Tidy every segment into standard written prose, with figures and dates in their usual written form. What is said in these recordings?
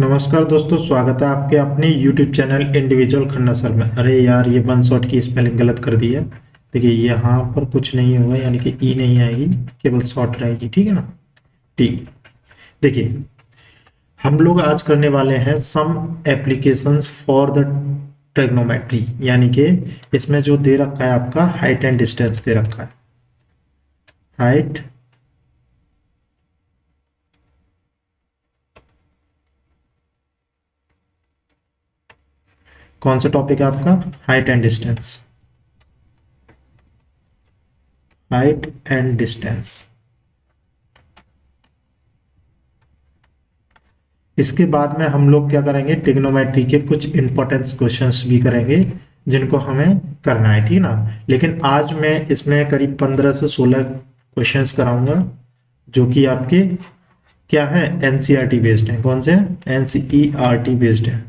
नमस्कार दोस्तों, स्वागत है आपके अपने YouTube channel individual Khanna sir में। अरे यार, ये वन शॉट की स्पेलिंग गलत कर दी है। देखिए यहाँ पर कुछ नहीं होगा, यानी कि ई नहीं आएगी, केवल शॉर्ट रहेगी। ठीक है ना। ठीक। देखिए, हम लोग आज करने वाले हैं some applications for the trigonometry, यानी कि इसमें जो दे रखा है आपका हाइट एंड डिस्टेंस दे रखा है। हाइट कौन सा टॉपिक है आपका? Height and distance. Height and distance. इसके बाद में हम लोग क्या करेंगे, ट्रिग्नोमेट्री के कुछ इंपॉर्टेंट क्वेश्चंस भी करेंगे जिनको हमें करना है। ठीक ना। लेकिन आज मैं इसमें करीब 15 से 16 क्वेश्चंस कराऊंगा जो कि आपके क्या है, एनसीईआरटी बेस्ड है। कौन से? एनसीईआरटी बेस्ड है।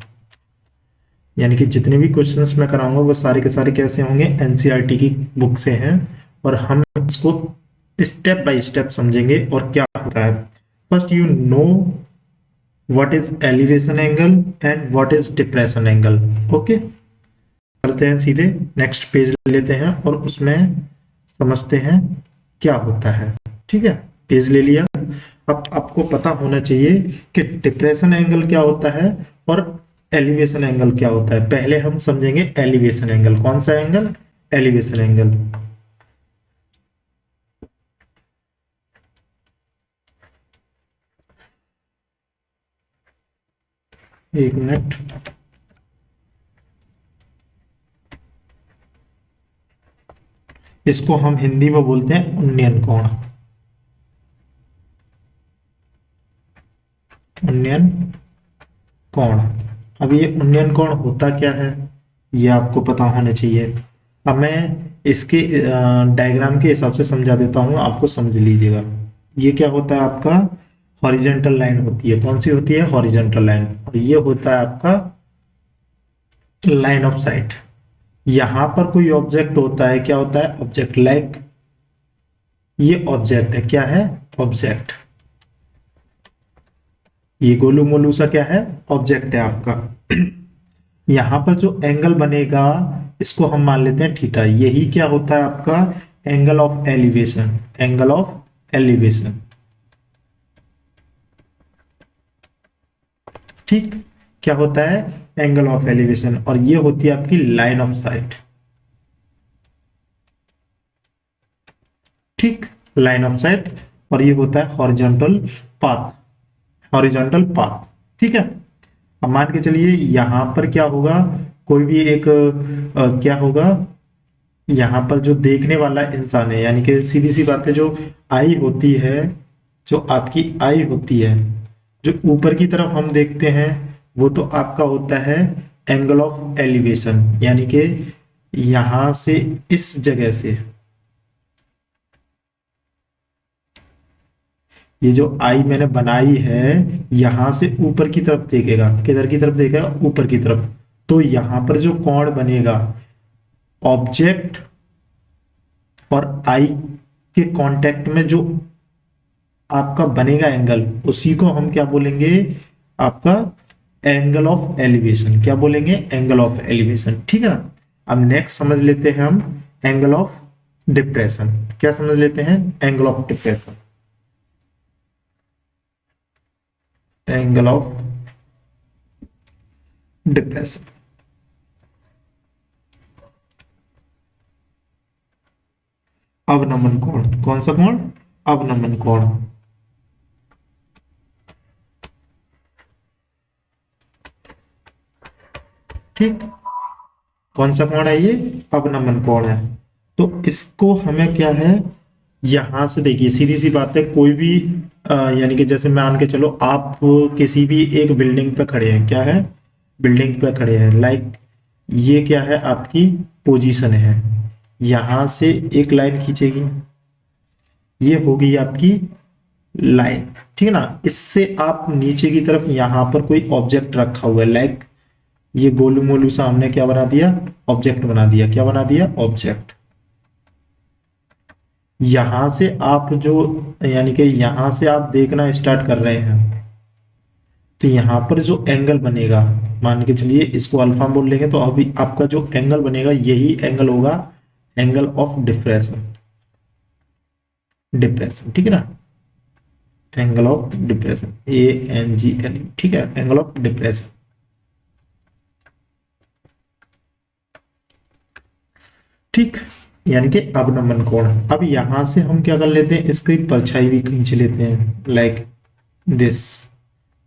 यानी कि जितने भी क्वेश्चंस मैं कराऊंगा वो सारे के सारे कैसे होंगे, एनसीईआरटी की बुक से हैं, और हम इसको स्टेप बाय स्टेप समझेंगे और क्या होता है। First you know what is elevation angle and what is depression angle. Okay, करते हैं सीधे नेक्स्ट पेज लेते हैं और उसमें समझते हैं क्या होता है। ठीक है, पेज ले लिया। अब आपको पता होना चाहिए कि डिप्रेशन एंगल क्या होता है और एलिवेशन एंगल क्या होता है। पहले हम समझेंगे एलिवेशन एंगल। कौन सा एंगल? Elevation angle. एक मिनट। इसको हम हिंदी में बोलते हैं उन्नयन कोण। उन्नयन कोण। अब ये उन्नयन कोण होता क्या है, ये आपको पता होना चाहिए। अब मैं इसके डायग्राम के हिसाब से समझा देता हूँ, आपको समझ लीजिएगा। ये क्या होता है आपका, हॉरिजेंटल लाइन होती है। कौन सी होती है? Horizontal line. और ये होता है आपका लाइन ऑफ साइट। यहां पर कोई ऑब्जेक्ट होता है, क्या होता है? ऑब्जेक्ट। लाइक ये ऑब्जेक्ट है। क्या है? ऑब्जेक्ट। ये गोलू मोलू सा क्या है? ऑब्जेक्ट है आपका। यहां पर जो एंगल बनेगा इसको हम मान लेते हैं थीटा। यही क्या होता है आपका? Angle of elevation. Angle of elevation. ठीक। क्या होता है? Angle of elevation. और ये होती है आपकी लाइन ऑफ साइट। ठीक, लाइन ऑफ साइट। और ये होता है हॉरिजॉन्टल पाथ। Horizontal path. ठीक है। अब मान के चलिए यहां पर क्या होगा, कोई भी एक क्या होगा, यहां पर जो देखने वाला इंसान है, यानी कि सीधी सी बात है, जो आई होती है, जो आपकी आई होती है, जो ऊपर की तरफ हम देखते हैं, वो तो आपका होता है एंगल ऑफ एलिवेशन। यानी कि यहां से, इस जगह से, ये जो आई मैंने बनाई है, यहां से ऊपर की तरफ देखेगा। किधर की तरफ देखेगा? ऊपर की तरफ। तो यहां पर जो कोण बनेगा, ऑब्जेक्ट और आई के कांटेक्ट में जो आपका बनेगा एंगल, उसी को हम क्या बोलेंगे? आपका एंगल ऑफ एलिवेशन। क्या बोलेंगे? Angle of elevation. ठीक है ना। अब नेक्स्ट समझ लेते हैं हम एंगल ऑफ डिप्रेशन। क्या समझ लेते हैं? Angle of depression. Angle of depression. अवनमन कोण। कौन सा कोण? अवनमन कोण। ठीक। कौन सा कोण है ये? अवनमन कोण है। तो इसको हमें क्या है, यहां से देखिए, सीधी सी बात है, कोई भी यानी कि जैसे मान के चलो आप किसी भी एक बिल्डिंग पे खड़े हैं। क्या है? बिल्डिंग पे खड़े हैं। लाइक ये क्या है, आपकी पोजीशन है। यहां से एक लाइन खींचेगी, ये होगी आपकी लाइन। ठीक है ना। इससे आप नीचे की तरफ यहां पर कोई ऑब्जेक्ट रखा हुआ है, लाइक ये गोलू मोलू सा हमने क्या बना दिया? ऑब्जेक्ट बना दिया। क्या बना दिया? ऑब्जेक्ट। यहां से आप जो, यानी कि यहां से आप देखना स्टार्ट कर रहे हैं, तो यहाँ पर जो एंगल बनेगा, मान के चलिए इसको अल्फा बोल लेंगे, तो अभी आपका जो एंगल बनेगा यही एंगल होगा एंगल ऑफ डिप्रेशन। डिप्रेशन, ठीक है ना, एंगल ऑफ डिप्रेशन, ANGLE, ठीक है, एंगल ऑफ डिप्रेशन। ठीक, यानी कि अवनमन कोण। अब यहां से हम क्या कर लेते हैं, इसकी परछाई भी खींच लेते हैं, लाइक दिस।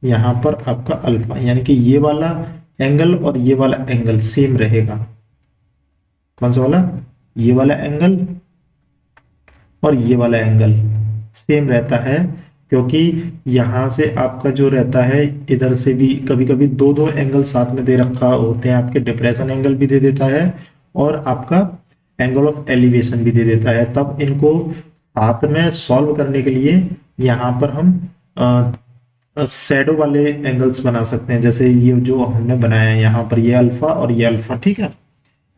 यहां पर आपका अल्फा, यानी कि ये वाला एंगल और ये वाला एंगल सेम रहेगा। कौन सा वाला? ये वाला एंगल और ये वाला एंगल सेम रहता है, क्योंकि यहां से आपका जो रहता है, इधर से भी कभी कभी दो दो एंगल साथ में दे रखा होते हैं, आपके डिप्रेशन एंगल भी दे देता है और आपका एंगल ऑफ एलिवेशन भी दे देता है। तब इनको साथ में सॉल्व करने के लिए यहाँ पर हम शैडो वाले एंगल्स बना सकते हैं, जैसे ये जो हमने बनाया है यहाँ पर, ये अल्फा और ये अल्फा, ठीक है,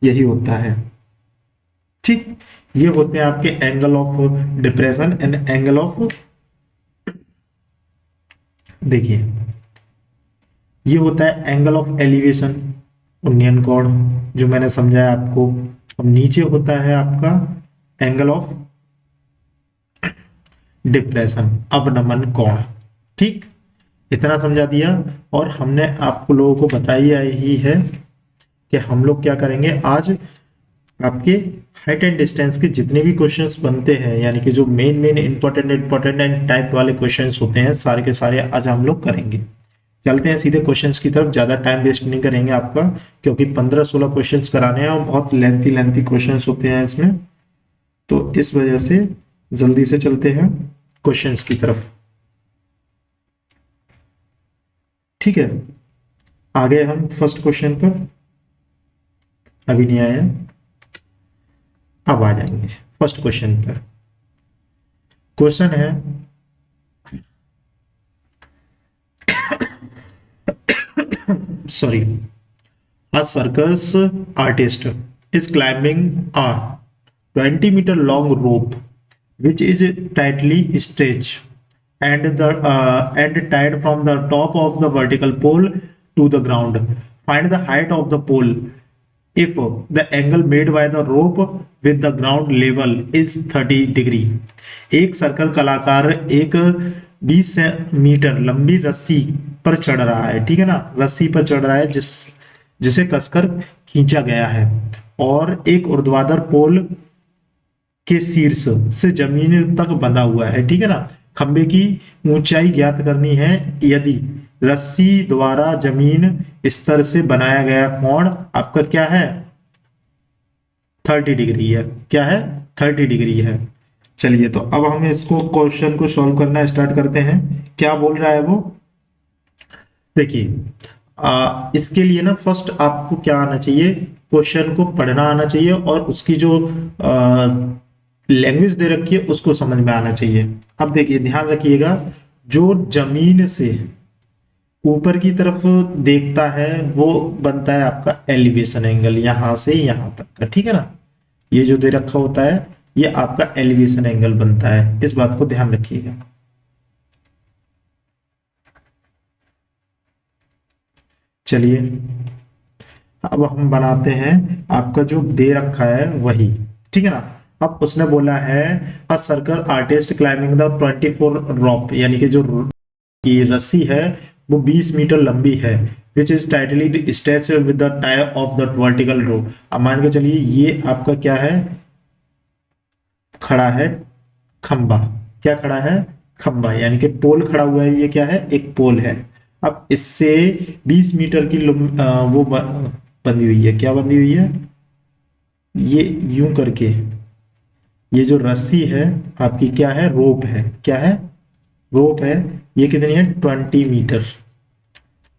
यही होता है। ठीक, ये होते हैं आपके angle of depression and angle of, देखिए ये होता है एंगल ऑफ एलिवेशन, उन्नयन कोण, जो मैंने समझाया आपको। अब नीचे होता है आपका एंगल ऑफ डिप्रेशन, अवनमन कोण। ठीक, इतना समझा दिया। और हमने आपको लोगों को बताया ही है कि हम लोग क्या करेंगे आज, आपके हाइट एंड डिस्टेंस के जितने भी क्वेश्चंस बनते हैं, यानी कि जो main main important and type वाले क्वेश्चंस होते हैं, सारे के सारे आज हम लोग करेंगे। चलते हैं सीधे क्वेश्चंस की तरफ, ज्यादा टाइम वेस्ट नहीं करेंगे आपका, क्योंकि 15-16 क्वेश्चंस कराने हैं और बहुत लेंथी क्वेश्चंस होते हैं इसमें, तो इस वजह से जल्दी से चलते हैं क्वेश्चंस की तरफ। ठीक है, आ गए हम फर्स्ट क्वेश्चन पर, अभी नहीं आया, अब आ जाएंगे फर्स्ट क्वेश्चन पर। क्वेश्चन है, sorry, a circus artist is climbing a 20-meter long rope which is tightly stretched and tied from the top of the vertical pole to the ground. Find the height of the pole if the angle made by the rope with the ground level is 30 degree. एक circle कलाकार एक 20 meter लंबी रस्सी पर चढ़ रहा है, ठीक है ना, रस्सी पर चढ़ रहा है जिसे कसकर खींचा गया है, और एक ऊर्ध्वाधर पोल के शीर्ष से जमीन तक बंधा हुआ है, ठीक है ना। खंबे की ऊंचाई ज्ञात करनी है यदि रस्सी द्वारा जमीन स्तर से बनाया गया कोण आपका क्या है, 30 डिग्री है। क्या है? 30 डिग्री है। चलिए, तो अब हम इसको क्वेश्चन को सॉल्व करना स्टार्ट करते हैं। क्या बोल रहा है वो, देखिए इसके लिए ना फर्स्ट आपको क्या आना चाहिए, क्वेश्चन को पढ़ना आना चाहिए और उसकी जो लैंग्वेज दे रखी है उसको समझ में आना चाहिए। अब देखिए, ध्यान रखिएगा, जो जमीन से ऊपर की तरफ देखता है वो बनता है आपका एलिवेशन एंगल, यहां से यहां तक का, ठीक है ना। ये जो दे रखा होता है ये आपका एलिवेशन एंगल बनता है, इस बात को ध्यान रखिएगा। चलिए, अब हम बनाते हैं आपका जो दे रखा है वही, ठीक है ना। अब उसने बोला है a circle artist climbing the 24 रॉप, यानी कि जो की रस्सी है वो 20 मीटर लंबी है, which is tightly stretched with the tie of the vertical row. अब मान के चलिए ये आपका क्या है, खड़ा है खंबा। क्या खड़ा है? खंबा, यानी कि पोल खड़ा हुआ है, ये क्या है, एक पोल है। अब इससे 20 मीटर की वो बंधी हुई है, क्या बंधी हुई है, ये यूं करके, ये जो रस्सी है आपकी क्या है, रोप है। क्या है? रोप है। ये कितनी है, 20 मीटर,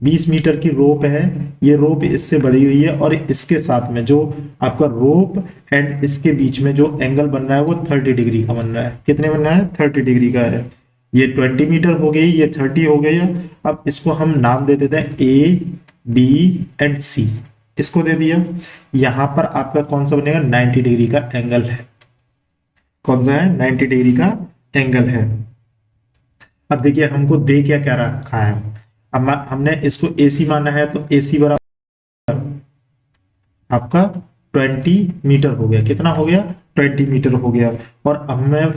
20 मीटर की रोप है। ये रोप इससे बड़ी हुई है और इसके साथ में जो आपका रोप एंड इसके बीच में जो एंगल बन रहा है वो 30 डिग्री का बन रहा है। कितने बन रहा है? 30 डिग्री का है। ये 20 मीटर हो गई, ये 30 हो गई। अब इसको हम नाम दे देते हैं A B एंड C, इसको दे दिया। यहां पर आपका कौन सा बनेगा, 90 डिग्री का एंगल है। कौन सा है? 90 डिग्री का एंगल है। अब देखिए हमको दे क्या क्या रखा है, अब हमने इसको AC माना है, तो AC बराबर आपका 20 मीटर हो गया। कितना हो गया? 20 मीटर हो गया। और अब हमें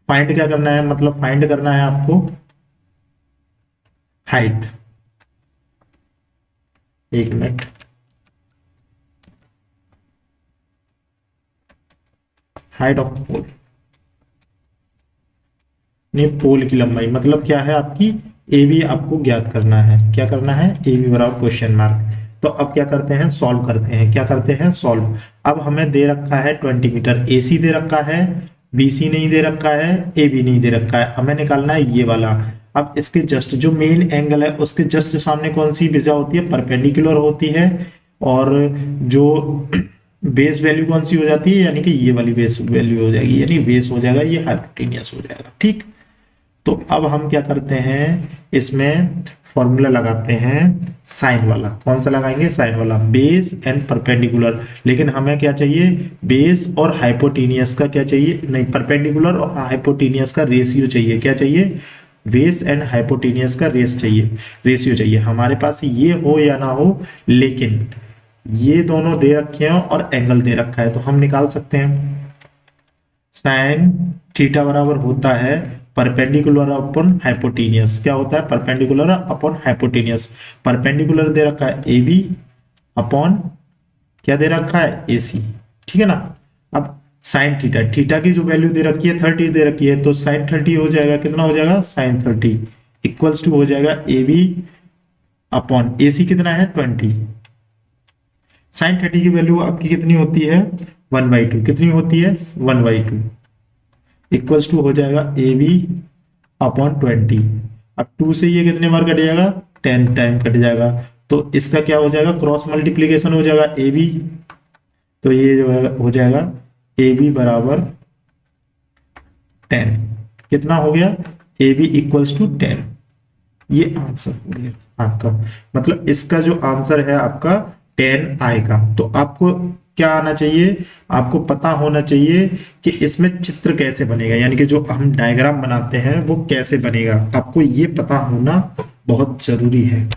फाइंड क्या करना है, मतलब फाइंड करना है आपको हाइट। एक मिनट, हाइट ऑफ पोल, नहीं पोल की लंबाई, मतलब क्या है आपकी ए बी आपको ज्ञात करना है। क्या करना है? ए बी बराबर क्वेश्चन मार्क। तो अब क्या करते हैं, सॉल्व करते हैं। क्या करते हैं? सॉल्व। अब हमें दे रखा है 20 मीटर, ए सी दे रखा है, बी सी नहीं दे रखा है, ए बी नहीं दे रखा है। हमें निकालना है ये वाला। अब इसके जस्ट जो मेन एंगल है उसके जस्ट सामने कौन सी भुजा होती है? परपेंडिकुलर होती है। और जो बेस वैल्यू कौन सी हो जाती है, यानी कि ये वाली बेस वैल्यू हो जाएगी, यानी बेस हो जाएगा ये हाइपोटेनियस हो जाएगा। ठीक, तो अब हम क्या करते हैं, इसमें फॉर्मूला लगाते हैं साइन वाला। कौन सा लगाएंगे? साइन वाला। बेस एंड परपेंडिकुलर, लेकिन हमें क्या चाहिए? बेस और हाइपोटेनियस का क्या चाहिए? नहीं, परपेंडिकुलर और हाइपोटेनियस का रेशियो चाहिए। क्या चाहिए? बेस एंड हाइपोटेनियस का रेशियो चाहिए। हमारे पास ये हो या ना हो, लेकिन ये दोनों दे रखे हैं और एंगल दे रखा है, तो हम निकाल सकते हैं। साइन थीटा बराबर होता है परपेंडिकुलर अपॉन हाइपोटेनियस। क्या होता है? Perpendicular upon hypotenuse. परपेंडिकुलर दे रखा है ए बी अपॉन क्या दे रखा है? ए सी। ठीक है ना। अब साइन थीटा, थीटा की जो वैल्यू दे रखी है 30 दे रखी है, तो साइन 30 हो जाएगा। कितना हो जाएगा? साइन 30 इक्वल्स टू हो जाएगा ए बी अपॉन ए सी कितना है? 20। साइन 30 की वैल्यू आपकी कितनी होती है? 1/2। कितनी होती है? 1/2 इक्वल्स टू हो जाएगा ए बी अपॉन 20। अब 2 से ये कितने बार कट जाएगा? 10 टाइम कट जाएगा। तो इसका क्या हो जाएगा? क्रॉस मल्टीप्लीकेशन हो जाएगा ए बी। तो ये जो है हो जाएगा ए बी बराबर 10। कितना हो गया? A B equals to 10। ये आंसर हो गया आपका, मतलब इसका जो आंसर है आपका 10 आएगा। तो आपको क्या आना चाहिए? आपको पता होना चाहिए कि इसमें चित्र कैसे बनेगा, यानी कि जो हम डायग्राम बनाते हैं वो कैसे बनेगा, आपको ये पता होना बहुत जरूरी है।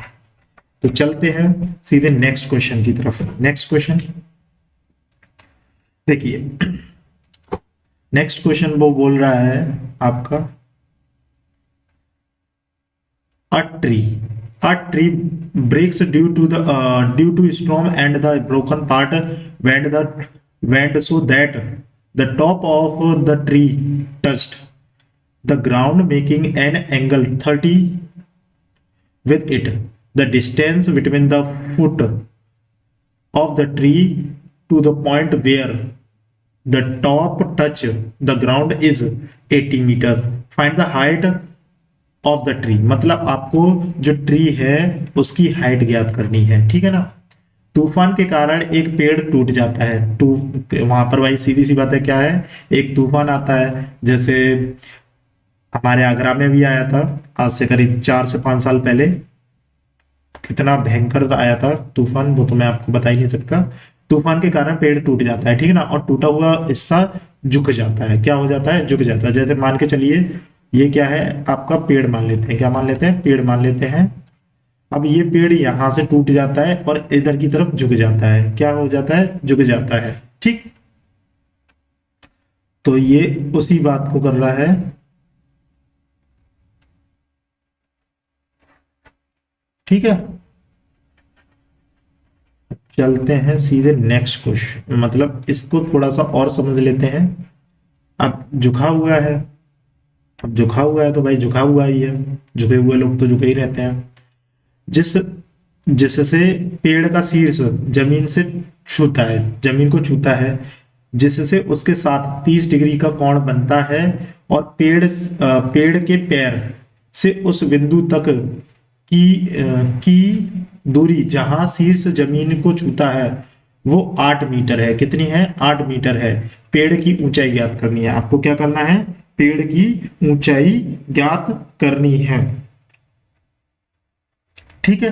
तो चलते हैं सीधे नेक्स्ट क्वेश्चन की तरफ। नेक्स्ट क्वेश्चन देखिए, नेक्स्ट क्वेश्चन वो बोल रहा है आपका a tree breaks due to storm and the broken part went so that the top of the tree touched the ground making an angle 30 with it. The distance between the foot of the tree to the point where the top touch the ground is 80 meter. Find the height of the tree, मतलब आपको जो tree है उसकी height ज्ञात करनी है। ठीक है ना। तूफान के कारण एक पेड़ टूट जाता है। वहां पर भाई सीधी सी बात है, क्या है? एक तूफान आता है, जैसे हमारे आगरा में भी आया था आज से करीब 4 से 5 साल पहले। कितना भयंकर आया था तूफान, वो तो मैं आपको बता ही नहीं सकता। तूफान के कारण पेड़ टूट जाता है, ठीक है ना, और टूटा हुआ हिस्सा झुक जाता है। क्या हो जाता है? झुक जाता है। जैसे मान के चलिए ये क्या है आपका? पेड़ मान लेते हैं। क्या मान लेते हैं? पेड़ मान लेते हैं। अब ये पेड़ यहां से टूट जाता है और इधर की तरफ झुक जाता है। क्या हो जाता है? झुक जाता है। ठीक, तो ये उसी बात को कर रहा है। ठीक है, चलते हैं सीधे नेक्स्ट क्वेश्चन, मतलब इसको थोड़ा सा और समझ लेते हैं। अब झुका हुआ है, अब झुका हुआ है तो भाई झुका हुआ ही है, झुके हुए लोग तो झुके ही रहते हैं। जिस जिससे पेड़ का शीर्ष जमीन से छूता है, जमीन को छूता है, जिससे उसके साथ 30 डिग्री का कोण बनता है, और पेड़ के पैर से उस बिंदु तक की दूरी जहां शीर्ष जमीन को छूता है वो 8 मीटर है। कितनी है? 8 मीटर है। पेड़ की ऊंचाई ज्ञात करनी है। आपको क्या करना है? पेड़ की ऊंचाई ज्ञात करनी है। ठीक है,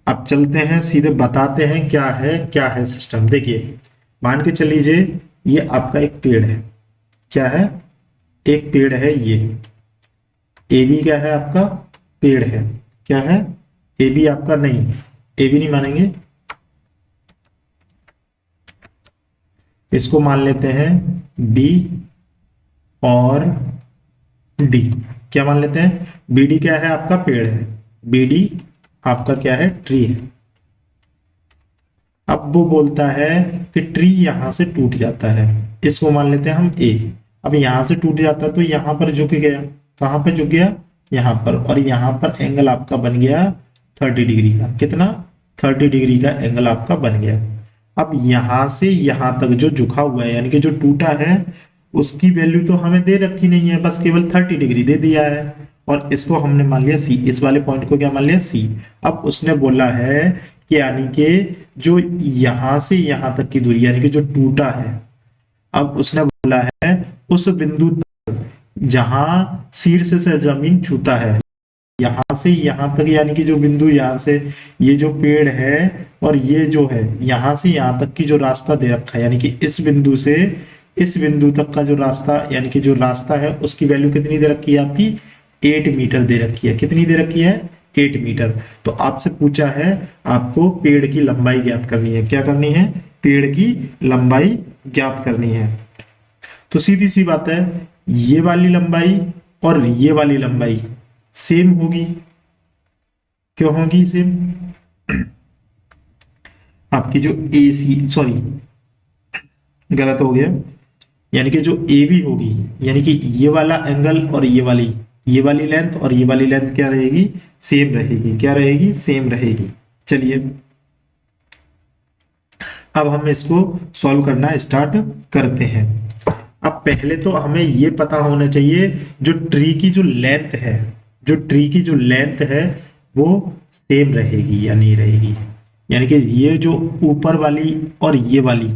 अब चलते हैं सीधे बताते हैं क्या है सिस्टम। देखिए, मान के चल लीजिए ये आपका एक पेड़ है। क्या है? एक पेड़ है। ये ए बी क्या है? आपका पेड़ है। क्या है, ए बी आपका नहीं, ए बी नहीं मानेंगे, इसको मान लेते हैं बी और डी। क्या मान लेते हैं, बी डी क्या है आपका पेड़ है, बी डी आपका क्या है ट्री है। अब वो बोलता है कि ट्री यहां से टूट जाता है, इसको मान लेते हैं हम ए। अब यहां से टूट जाता है तो यहां पर झुक गया, कहां पे झुक गया, यहां पर, और यहां पर एंगल आपका बन गया 30 डिग्री का, कितना 30 डिग्री का एंगल आपका बन गया। अब यहां से यहां तक जो झुका हुआ है यानी कि जो टूटा है उसकी वैल्यू तो हमें दे रखी नहीं है, बस केवल 30 डिग्री दे दिया है, और इसको हमने मान लिया सी, इस वाले पॉइंट को क्या मान लिया सी। अब उसने बोला है कि यानी कि जो यहां से यहां तक की दूरी यानी कि जो टूटा है, अब उसने बोला है उस बिंदु तक जहां शीर्ष से जमीन छूता है, यहां से यहां तक यानी कि जो बिंदु यहां से ये जो पेड़ है और ये जो है यहां से यहां तक की जो रास्ता दे रखा है, यानी कि इस बिंदु से इस बिंदु तक का जो रास्ता यानी कि जो रास्ता है उसकी वैल्यू कितनी दे रखी है आपकी 8 मीटर दे रखी है। कितनी दे रखी है 8 मीटर। तो आपसे पूछा है आपको पेड़ की लंबाई ज्ञात करनी है, क्या करनी है, पेड़ की लंबाई ज्ञात करनी है। तो सीधी सी बात है, ये वाली लंबाई और ये वाली लंबाई सेम होगी, क्यों होगी सेम, आपकी जो ए सी सॉरी गलत हो गया, यानी कि जो ए बी होगी यानी कि ये वाला एंगल और ये वाली लेंथ और ये वाली लेंथ क्या रहेगी, सेम रहेगी, क्या रहेगी, सेम रहेगी। चलिए अब हम इसको सॉल्व करना स्टार्ट करते हैं। अब पहले तो हमें ये पता होना चाहिए जो ट्री की जो लेंथ है, जो ट्री की जो लेंथ है वो सेम रहेगी या नहीं रहेगी, यानी कि ये जो ऊपर वाली और ये वाली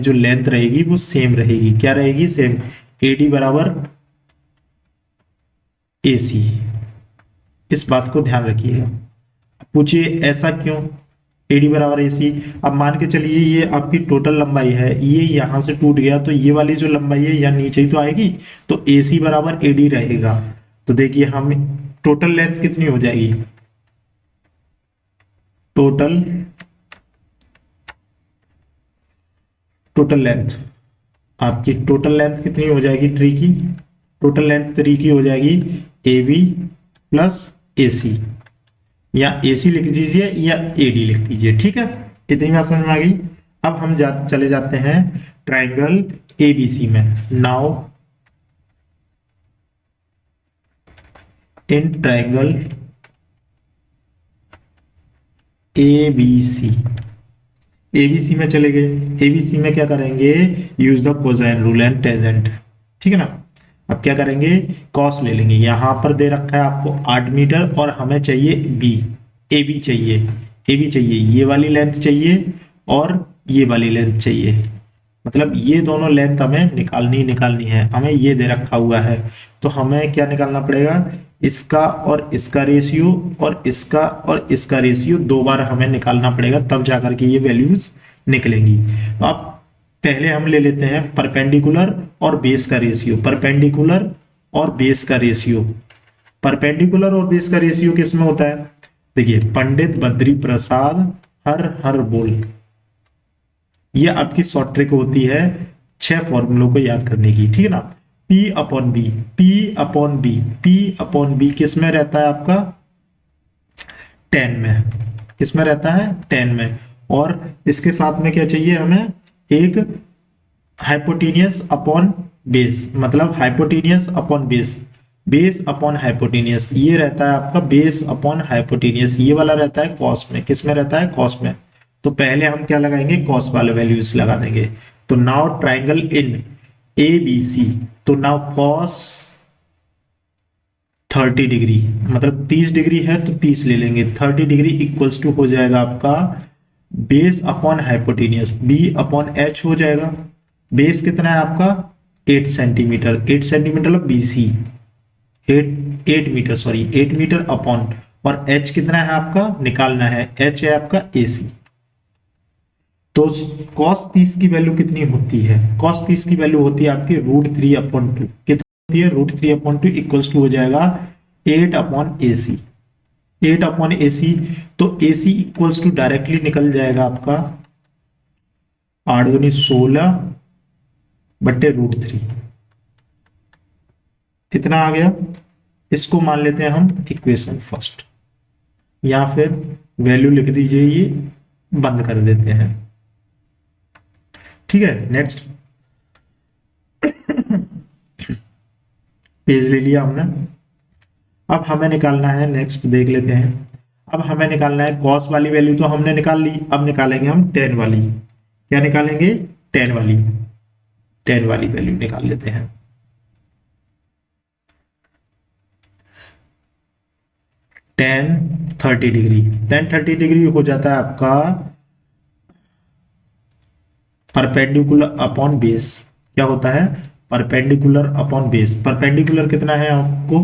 जो लेंथ रहेगी वो सेम रहेगी, क्या रहेगी, सेम। AD बराबर AC, इस बात को ध्यान रखिएगा। पूछिए ऐसा क्यों, AD बराबर AC। अब मान के चलिए ये आपकी टोटल लंबाई है, ये यहां से टूट गया तो ये वाली जो लंबाई है यहाँ नीचे ही तो आएगी, तो AC बराबर AD रहेगा। तो देखिए हम टोटल लेंथ कितनी हो जाएगी, टोटल लेंथ आपकी टोटल लेंथ कितनी हो जाएगी ट्री की, टोटल लेंथ ट्री की हो जाएगी AB प्लस AC, या AC लिख दीजिए या AD लिख दीजिए, ठीक है, इतनी बात समझ में आ गई। अब हम चले जाते हैं ट्राइंगल ABC में। नाउ इन ट्राइंगल ABC में चले गए, ABC में क्या करेंगे, use the cosine rule and tangent, ठीक है ना। अब क्या करेंगे, कॉस ले लेंगे, यहां पर दे रखा है आपको 8 मीटर और हमें चाहिए AB चाहिए, ये वाली लेंथ चाहिए और ये वाली लेंथ चाहिए, मतलब ये दोनों लेंथ हमें निकालनी है, हमें ये दे रखा हुआ है। तो हमें क्या निकालना पड़ेगा, इसका और इसका रेशियो और इसका रेशियो 2 बार हमें निकालना पड़ेगा, तब जाकर के ये वैल्यूज निकलेंगी। तो अब पहले हम ले लेते हैं परपेंडिकुलर और बेस का रेशियो, परपेंडिकुलर और बेस का रेशियो किस में होता है, देखिए पंडित बद्री प्रसाद हर बोल, ये आपकी शॉर्ट ट्रिक होती है 6 फॉर्मूलों को याद करने की, ठीक है ना। P अपॉन बी किस में रहता है आपका, 10 में, किस में रहता है 10 में, और इसके साथ में क्या चाहिए हमें, एक हाइपोटेनियस अपॉन बेस, मतलब hypotenuse upon base upon hypotenuse, ये रहता है आपका बेस अपॉन हाइपोटेनियस, ये वाला रहता है कॉस में, किस में रहता है कॉस में। तो पहले हम क्या लगाएंगे, कॉस वाले वैल्यूज लगा देंगे। तो नाउ ट्राइंगल इन ABC, तो नाउ कॉस 30 डिग्री, मतलब 30 डिग्री है तो 30 ले लेंगे, 30 डिग्री इक्वल्स टू हो जाएगा आपका base upon hypotenuse, B upon H हो जाएगा। बेस कितना है आपका 8 सेंटीमीटर, 8 सेंटीमीटर मतलब BC, 8 metre sorry 8 metre upon, और H कितना है आपका निकालना है, H है आपका AC। तो cos 30 की वैल्यू कितनी होती है, cos 30 की वैल्यू होती है आपकी √3/2, कितनी होती है √3/2 इक्वल्स टू हो जाएगा 8 upon A C, 8 upon A सी, तो ए सी इक्वल्स टू डायरेक्टली निकल जाएगा आपका 8 दूनी 16 बट्टे √3, कितना आ गया। इसको मान लेते हैं हम इक्वेशन फर्स्ट, या फिर वैल्यू लिख दीजिए, ये बंद कर देते हैं, ठीक है। नेक्स्ट पेज ले लिया हमने। अब हमें निकालना है, नेक्स्ट देख लेते हैं। अब हमें निकालना है कॉस वाली वैल्यू तो हमने निकाल ली, अब निकालेंगे हम टेन वाली। क्या निकालेंगे? टेन वाली, टेन वाली वैल्यू निकाल लेते हैं। टेन 30 डिग्री, टेन 30 डिग्री हो जाता है आपका परपेंडिकुलर अपॉन बेस। क्या होता है? Perpendicular upon base. परपेंडिकुलर कितना है आपको?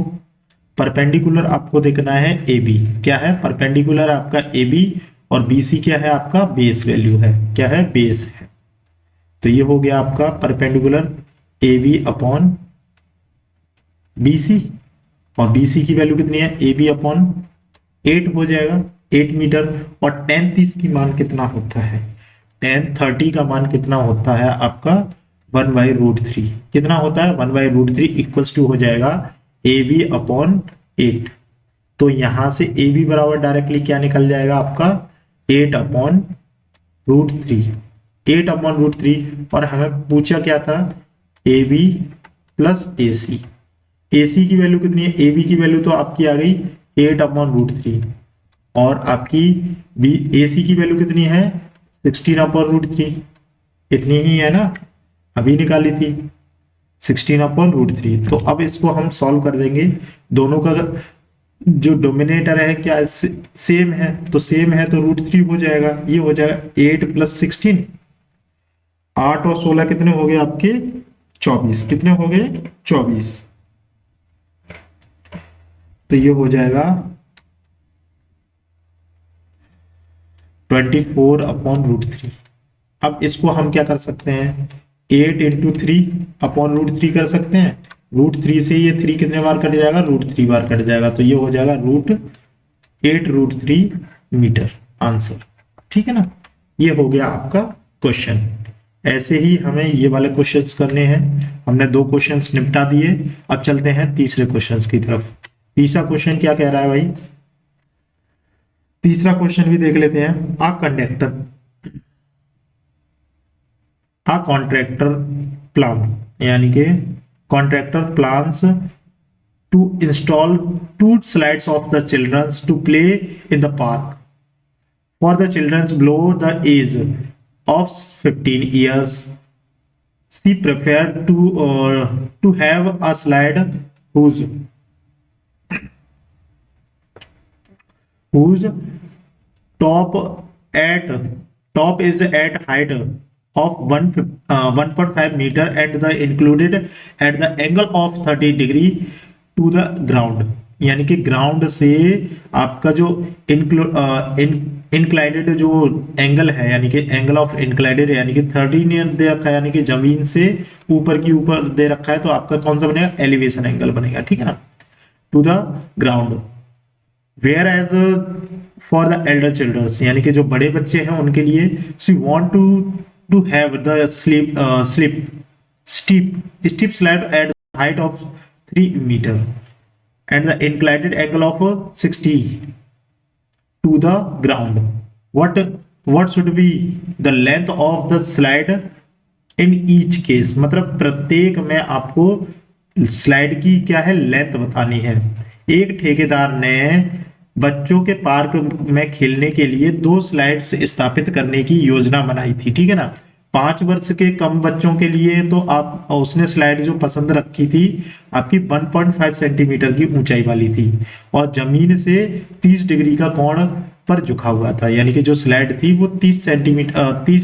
परपेंडिकुलर आपको देखना है ए बी। क्या है? परपेंडिकुलर आपका ए बी, और बी सी क्या है आपका? बेस वैल्यू है। क्या है? बेस है। तो ये हो गया आपका perpendicular A B upon B C, और बी सी की वैल्यू कितनी है? ए बी अपॉन 8 हो जाएगा, 8 मीटर। और टेन 30 की मान कितना होता है? टेन 30 का मान कितना होता है आपका? 1/√3। कितना होता है? 1/√3 इक्वल्स टू हो जाएगा ए बी अपॉन 8। तो यहां से ए बी बराबर डायरेक्टली क्या निकल जाएगा आपका? 8/√3, 8/√3। और हमें पूछा क्या था? A B plus A C. ए सी की वैल्यू कितनी है? ए बी की वैल्यू तो आपकी आ गई 8/√3, और आपकी बी ए सी की वैल्यू कितनी है? 16/√3। इतनी ही है ना, अभी निकाली थी 16/√3। तो अब इसको हम सॉल्व कर देंगे। दोनों का जो डोमिनेटर है क्या सेम है, तो सेम है तो √3 हो जाएगा। ये हो जाएगा 8 + 16, 8 और 16 कितने हो गए आपके? 24। कितने हो गए? 24। तो ये हो जाएगा 24/√3। अब इसको हम क्या कर सकते हैं? 8 × 3/√3 कर सकते हैं। √3 से ये 3 कितने बार कट जाएगा? √3 बार कट जाएगा। तो ये हो जाएगा √8√3 मीटर आंसर। ठीक है ना, ये हो गया आपका क्वेश्चन। ऐसे ही हमें ये वाले क्वेश्चंस करने हैं। हमने 2 क्वेश्चंस निपटा दिए। अब चलते हैं तीसरे क्वेश्चंस की तरफ। तीसरा क्वेश्चन क्या कह रहा है भाई? तीसरा क्वेश्चन भी देख लेते हैं। आ कॉन्ट्रैक्टर प्लान, यानी कि contractor plans to install 2 slides of the childrens to play in the park for the childrens below the age of 15 years. She preferred to have a slide whose top is at height of 1.5 meter and the included at the angle of 30 degree to the ground. यानी कि ground से आपका जो इंक्लाइडेड जो angle है, यानी कि angle of इंक्लाइडेड यानी कि 30 दे रखा है, यानी कि जमीन से ऊपर की ऊपर दे रखा है, तो आपका कौन सा बनेगा? एलिवेशन एंगल बनेगा। ठीक है ना, to the ground. Whereas for the elder childrens, यानी कि जो बड़े बच्चे हैं उनके लिए, she want to have the steep slide at height of 3 metre and the inclined angle of 60 to the ground. What should be the length of the slide in each case? मतलब प्रत्येक में आपको स्लाइड की क्या है? Length बतानी है। एक ठेकेदार ने बच्चों के पार्क में खेलने के लिए 2 स्लाइड्स स्थापित करने की योजना बनाई थी। ठीक है ना, 5 वर्ष के कम बच्चों के लिए तो आप उसने स्लाइड जो पसंद रखी थी आपकी 1.5 सेंटीमीटर की ऊंचाई वाली थी, और जमीन से 30 डिग्री का कोण पर झुका हुआ था। यानी कि जो स्लाइड थी वो 30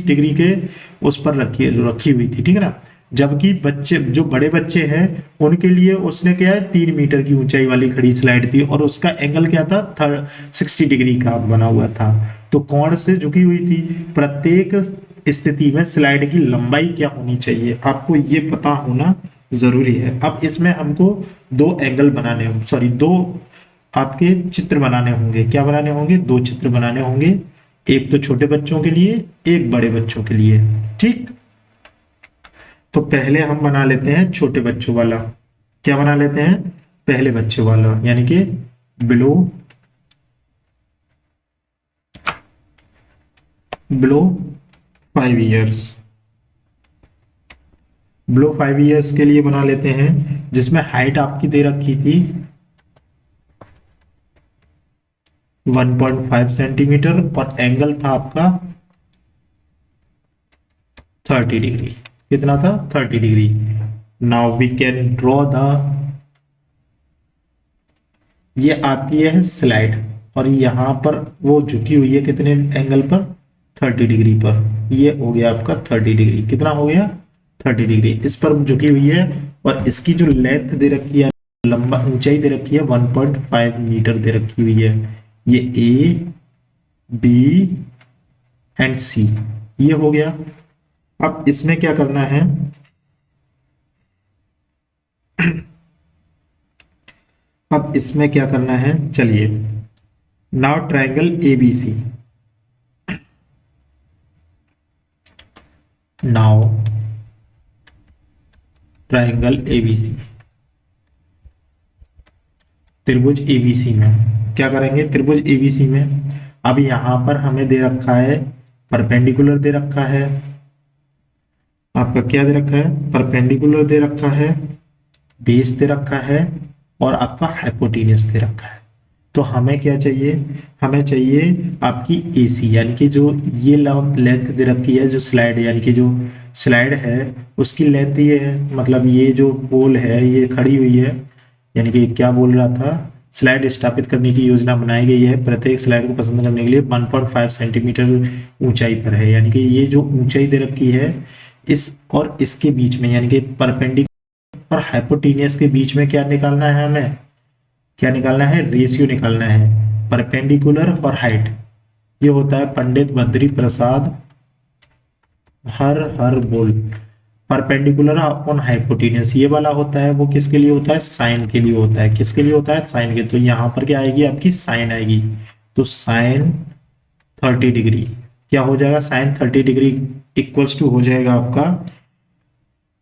डिग्री के उस पर रखी हुई थी। ठीक है ना, जबकि बच्चे जो बड़े बच्चे हैं उनके लिए उसने क्या है? 3 मीटर की ऊंचाई वाली खड़ी स्लाइड थी, और उसका एंगल क्या था? 60 डिग्री का बना हुआ था, तो कोण से झुकी हुई थी। प्रत्येक स्थिति में स्लाइड की लंबाई क्या होनी चाहिए, आपको ये पता होना जरूरी है। अब इसमें हमको 2 एंगल बनाने, 2 आपके चित्र बनाने होंगे। क्या बनाने होंगे? दो चित्र बनाने होंगे, एक तो छोटे बच्चों के लिए, एक बड़े बच्चों के लिए। ठीक, तो पहले हम बना लेते हैं छोटे बच्चों वाला। क्या बना लेते हैं? पहले बच्चों वाला, यानी कि below below 5 years. Below 5 years के लिए बना लेते हैं, जिसमें हाइट आपकी दे रखी थी 1.5 सेंटीमीटर और एंगल था आपका 30 डिग्री। कितना था? 30 degree. Now we can draw the, ये आपकी है स्लाइड, और यहां पर वो झुकी हुई है कितने एंगल पर? 30 डिग्री पर। ये हो गया आपका 30 डिग्री। कितना हो गया? 30 डिग्री इस पर झुकी हुई है। और इसकी जो लेंथ दे रखी है, लंबा ऊंचाई दे रखी है 1.5 मीटर दे रखी हुई है। ये ए बी एंड सी, ये हो गया। अब इसमें क्या करना है? अब इसमें क्या करना है, चलिए। Now triangle ABC, now triangle ABC, त्रिभुज एबीसी में क्या करेंगे? त्रिभुज एबीसी में अब यहां पर हमें दे रखा है परपेंडिकुलर दे रखा है, आपका क्या दे रखा है? परपेंडिकुलर दे रखा है, बेस दे रखा है, और आपका हाइपोटेन्यूस दे रखा है। तो हमें क्या चाहिए? हमें चाहिए आपकी एसी, यानी कि जो ये लेंथ दे रखी है, जो स्लाइड यानी कि जो स्लाइड है उसकी लेंथ ये है, मतलब ये जो पोल है ये खड़ी हुई है, यानी कि क्या बोल रहा था, स्लाइड स्थापित करने की योजना बनाई गई है, प्रत्येक स्लाइड को पसंद करने के लिए 1.5 सेंटीमीटर ऊंचाई पर है। यानी कि ये जो ऊंचाई दे रखी है इस और इसके बीच में, यानी कि परपेंडिकुलर और हाइपोटेनियस के बीच में क्या निकालना है? हमें क्या निकालना है? रेशियो निकालना है, परपेंडिकुलर और हाइट। ये होता है पंडित बद्री प्रसाद हर हर बोल, परपेंडिकुलर अपॉन हाइपोटेन्यूस। ये वाला होता है वो किसके लिए होता है? साइन के लिए होता है। किसके लिए होता है? साइन के। तो यहां पर क्या आएगी? आपकी साइन आएगी। तो साइन 30 डिग्री क्या हो जाएगा? साइन 30 डिग्री इक्वल्स टू हो जाएगा आपका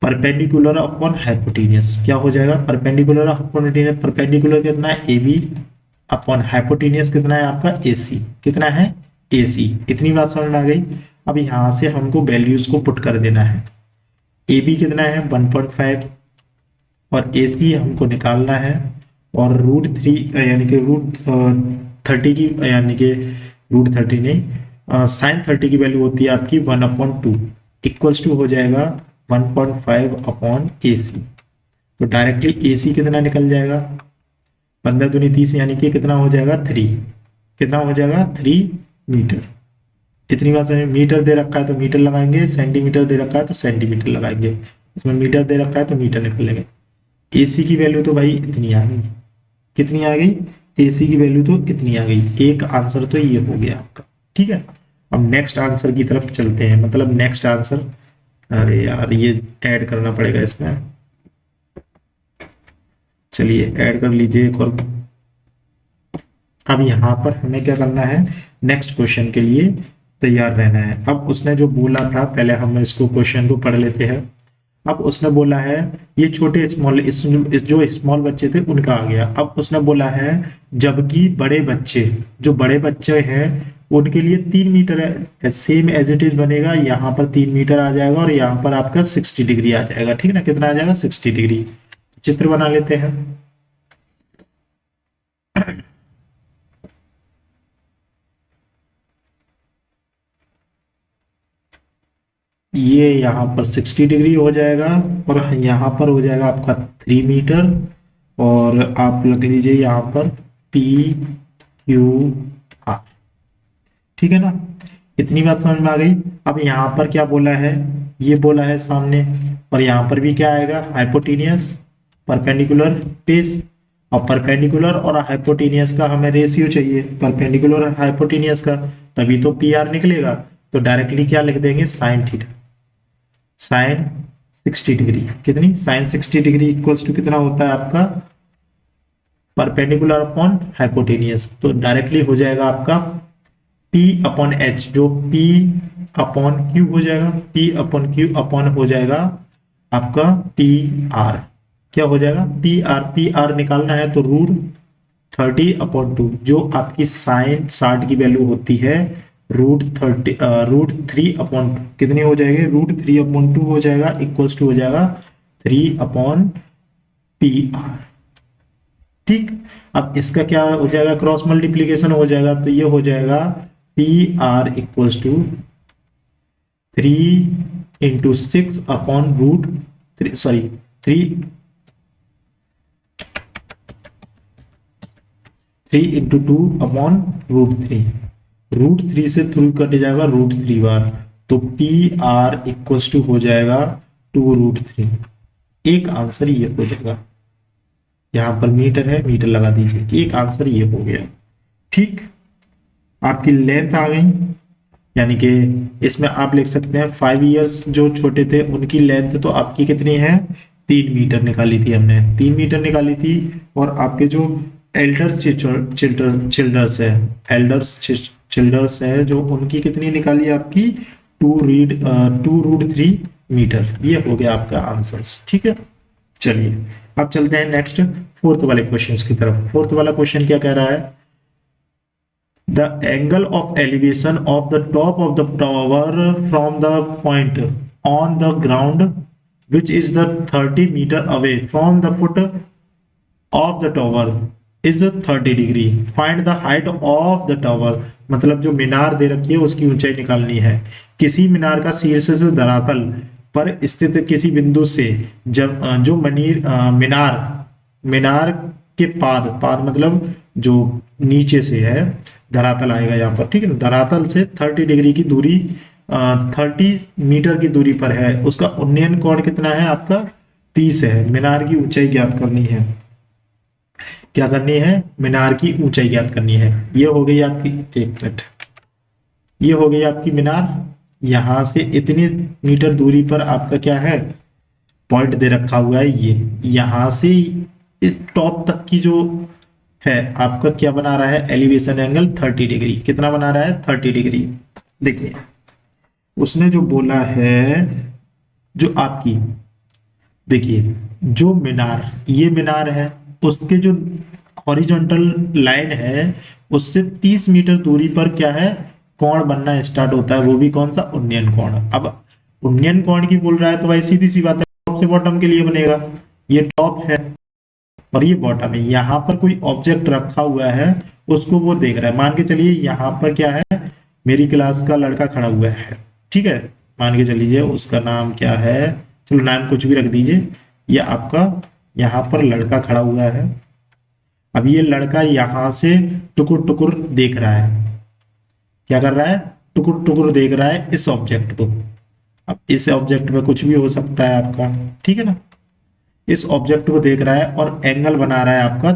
परपेंडिकुलर अपॉन हाइपोटेन्यूस। क्या हो जाएगा? Perpendicular upon hypotenuse. परपेंडिकुलर कितना है? ए बी अपॉन हाइपोटेन्यूस कितना है आपका? ए सी। कितना है? ए सी। इतनी बात समझ में आ गई। अब यहां से हमको वैल्यूज को पुट कर देना है। ए बी कितना है? 1.5 और ए सी हमको निकालना है, और √3 यानी कि √30 की, यानी कि √30 नहीं, साइन 30 की वैल्यू होती है आपकी 1/2 इक्वल्स टू हो जाएगा 1.5 अपॉन ए सी। तो डायरेक्टली ए सी कितना निकल जाएगा? 15 दूनी 30, यानी कि कितना हो जाएगा? 3। कितना हो जाएगा? 3 मीटर। इतनी बात समझ। मीटर दे रखा है तो मीटर लगाएंगे, सेंटीमीटर दे रखा है तो सेंटीमीटर लगाएंगे, इसमें मीटर दे रखा है तो मीटर निकल लेंगे। एसी की वैल्यू तो भाई इतनी आ गई। कितनी आ गई? एसी की वैल्यू तो इतनी आ गई। एक आंसर तो ये हो गया आपका। ठीक है, अब नेक्स्ट आंसर की तरफ चलते हैं, मतलब नेक्स्ट आंसर, अरे यार ये ऐड करना पड़ेगा इसमें। चलिए ऐड कर लीजिए एक और। अब यहाँ पर हमें क्या करना है? नेक्स्ट क्वेश्चन के लिए तैयार रहना है। अब उसने जो बोला था, पहले हम इसको क्वेश्चन को पढ़ लेते हैं। अब उसने बोला है ये छोटे स्मॉल, जो स्मॉल बच्चे थे उनका आ गया। अब उसने बोला है जबकि बड़े बच्चे, जो बड़े बच्चे हैं उनके लिए 3 मीटर है, सेम एज इट इज बनेगा। यहाँ पर 3 मीटर आ जाएगा और यहाँ पर आपका 60 डिग्री आ जाएगा। ठीक है ना? कितना आ जाएगा? 60 डिग्री। चित्र बना लेते हैं। ये यहाँ पर 60 डिग्री हो जाएगा, और यहाँ पर हो जाएगा आपका 3 मीटर, और आप लग लीजिए यहाँ पर पी क्यू आर। ठीक है ना? इतनी बात समझ में आ गई। अब यहाँ पर क्या बोला है? ये बोला है सामने, और यहाँ पर भी क्या आएगा? Hypotenuse, perpendicular, base. और परपेंडिकुलर और हाइपोटेनियस का हमें रेशियो चाहिए, परपेंडिकुलर और हाइपोटेनियस का, तभी तो पी आर निकलेगा। तो डायरेक्टली क्या लिख देंगे? Sine theta, sine 60 degree. कितनी? साइन 60 डिग्री इक्वल्स टू कितना होता है आपका परपेंडिकुलर अपॉन हाइपोटेनियस, तो डायरेक्टली हो जाएगा आपका P अपॉन एच, जो P अपॉन क्यू हो जाएगा, P अपॉन क्यू अपॉन हो जाएगा आपका PR। क्या हो जाएगा PR निकालना है तो √30/2, जो आपकी साइन 60 की वैल्यू होती है √3/2 कितनी हो जाएगी, √3/2 हो जाएगा, इक्वल्स टू हो जाएगा 3/PR। ठीक, अब इसका क्या हो जाएगा, क्रॉस मल्टीप्लीकेशन हो जाएगा, तो ये हो जाएगा PR इक्वल्स टू 3 × 6/√3, सॉरी 3 × 2/√3, √3 से थ्रू कट जाएगा √3 बार, तो PR इक्वल्स टू हो जाएगा 2√3। एक आंसर ये हो जाएगा, यहां पर मीटर है, मीटर लगा दीजिए, एक आंसर ये हो गया। ठीक, आपकी लेंथ आ गई, यानी कि इसमें आप लिख सकते हैं 5 इयर्स जो छोटे थे उनकी लेंथ तो आपकी कितनी है, 3 मीटर निकाली थी हमने, 3 मीटर निकाली थी। और आपके जो एल्डर्स है जो उनकी कितनी निकाली आपकी 2√3 मीटर। ये हो गया आपका आंसर्स। ठीक है, चलिए अब चलते हैं नेक्स्ट फोर्थ वाले क्वेश्चंस की तरफ। फोर्थ वाला क्वेश्चन क्या कह रहा है, the angle of elevation of the top of the tower from the point on the ground which is the 30 meter away from the foot of the tower is 30 degree, find the height of the tower। मतलब जो मीनार दे रखी है उसकी ऊंचाई निकालनी है। किसी मीनार का शीर्ष से धरातल पर स्थित किसी बिंदु से जब जो मीनार के पाद मतलब जो नीचे से है, धरातल आएगा यहाँ पर, ठीक है ना, धरातल से 30 डिग्री की दूरी 30 मीटर की दूरी पर है, उसका उन्नयन कोण कितना है आपका 30 है। मीनार की ऊंचाई ज्ञात करनी है। क्या करनी है, मीनार की ऊंचाई ज्ञात करनी है। ये हो गई आपकी, एक मिनट, ये हो गई आपकी मीनार। यहां से इतनी मीटर दूरी पर आपका क्या है, पॉइंट दे रखा हुआ है। ये यहां से टॉप तक की जो है आपका क्या बना रहा है, एलिवेशन एंगल 30 डिग्री। कितना बना रहा है, 30 डिग्री। देखिए उसने जो बोला है, जो आपकी देखिए जो मीनार, ये मीनार है, उसके जो हॉरिजॉन्टल लाइन है उससे 30 मीटर दूरी पर क्या है, कोण बनना स्टार्ट होता है, वो भी कौन सा, उन्नयन कोण। अब उन्नयन कोण की बोल रहा है तो भाई सीधी सी बात है, टॉप से बॉटम के लिए बनेगा। ये टॉप है और ये बॉटम है, यहाँ पर कोई ऑब्जेक्ट रखा हुआ है उसको वो देख रहा है। मान के चलिए यहाँ पर क्या है, मेरी क्लास का लड़का खड़ा हुआ है, ठीक है, मान के चलिए उसका नाम क्या है, चलो नाम कुछ भी रख दीजिए। ये आपका यहाँ पर लड़का खड़ा हुआ है। अब ये लड़का यहाँ से टुकुर टुकुर देख रहा है। क्या कर रहा है, टुकुर टुकुर देख रहा है इस ऑब्जेक्ट को। अब इस ऑब्जेक्ट में कुछ भी हो सकता है आपका, ठीक है ना, इस ऑब्जेक्ट को देख रहा है और एंगल बना रहा है आपका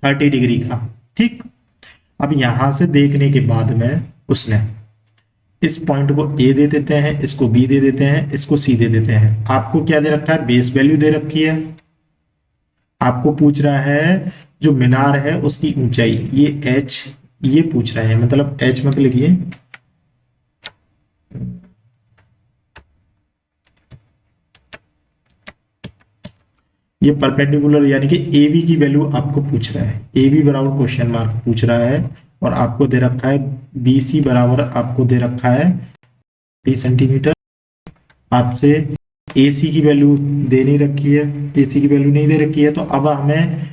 30 डिग्री का। ठीक, अब यहां से देखने के बाद में उसने इस पॉइंट को ए दे देते हैं, इसको बी दे देते हैं, इसको सी दे देते हैं। आपको क्या दे रखा है, बेस वैल्यू दे रखी है। आपको पूछ रहा है जो मीनार है उसकी ऊंचाई, ये एच, ये पूछ रहा है, मतलब एच मत लिखिए, ये परपेंडिकुलर यानी कि ए बी की वैल्यू आपको पूछ रहा है। ए बी बराबर क्वेश्चन मार्क पूछ रहा है और आपको दे रखा है बी सी बराबर, आपको दे रखा है 30 सेंटीमीटर। आपसे ए सी की वैल्यू दे नहीं रखी है, ए सी की वैल्यू नहीं दे रखी है, तो अब हमें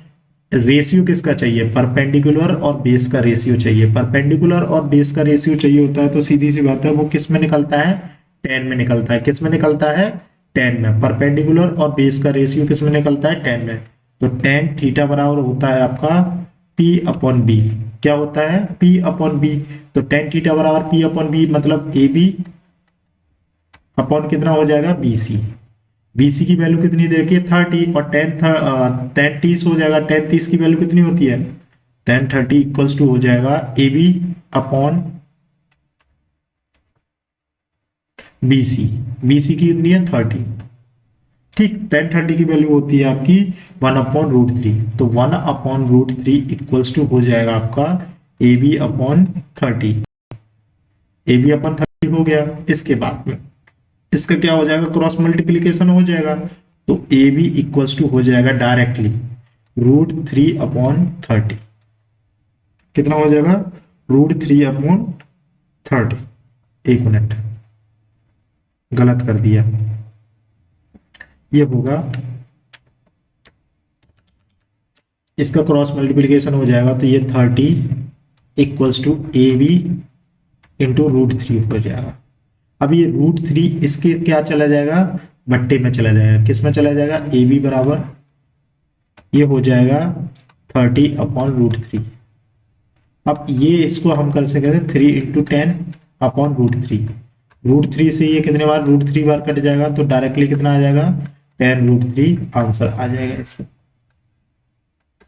रेशियो किसका चाहिए, परपेंडिकुलर और बेस का रेशियो चाहिए। परपेंडिकुलर और बेस का रेशियो चाहिए होता है तो सीधी सी बात है वो किस में निकलता है, tan में निकलता है। किस में निकलता है, tan में। परपेंडिकुलर और बेस का रेशियो किस में निकलता है, tan में। तो tan थीटा बराबर होता है आपका P/B। क्या होता है, P/B। तो tan थीटा बराबर P/B, मतलब AB अपॉन कितना हो जाएगा, BC। BC की वैल्यू कितनी दे रखी है, 30, और tan 30 हो जाएगा। tan 30 की वैल्यू कितनी होती है, tan 30 इक्वल्स टू हो जाएगा AB अपॉन BC। BC की कितनी है, 30। ठीक। टेन 30 की वैल्यू होती है आपकी 1/√3, तो 1/√3 इक्वल्स टू हो जाएगा आपका A B upon 30। A B upon 30 हो गया। इसके बाद में इसका क्या हो जाएगा, क्रॉस मल्टीप्लीकेशन हो जाएगा, तो ए बी इक्वल्स टू हो जाएगा डायरेक्टली √3/30। कितना हो जाएगा, √3/30। एक मिनट, गलत कर दिया, ये होगा, इसका क्रॉस मल्टीप्लीकेशन हो जाएगा, तो ये 30 equals to A B into √3 हो जाएगा। अब ये √3 इसके क्या चला जाएगा, बट्टे में चला जाएगा, किस में चला जाएगा, ए बी बराबर ये हो जाएगा 30/√3। अब ये इसको हम कर सकते हैं 3 × 10/√3। √3 से ये कितने बार, √3 बार कट जाएगा, तो डायरेक्टली कितना आ जाएगा, 10√3 आंसर आ जाएगा इसका।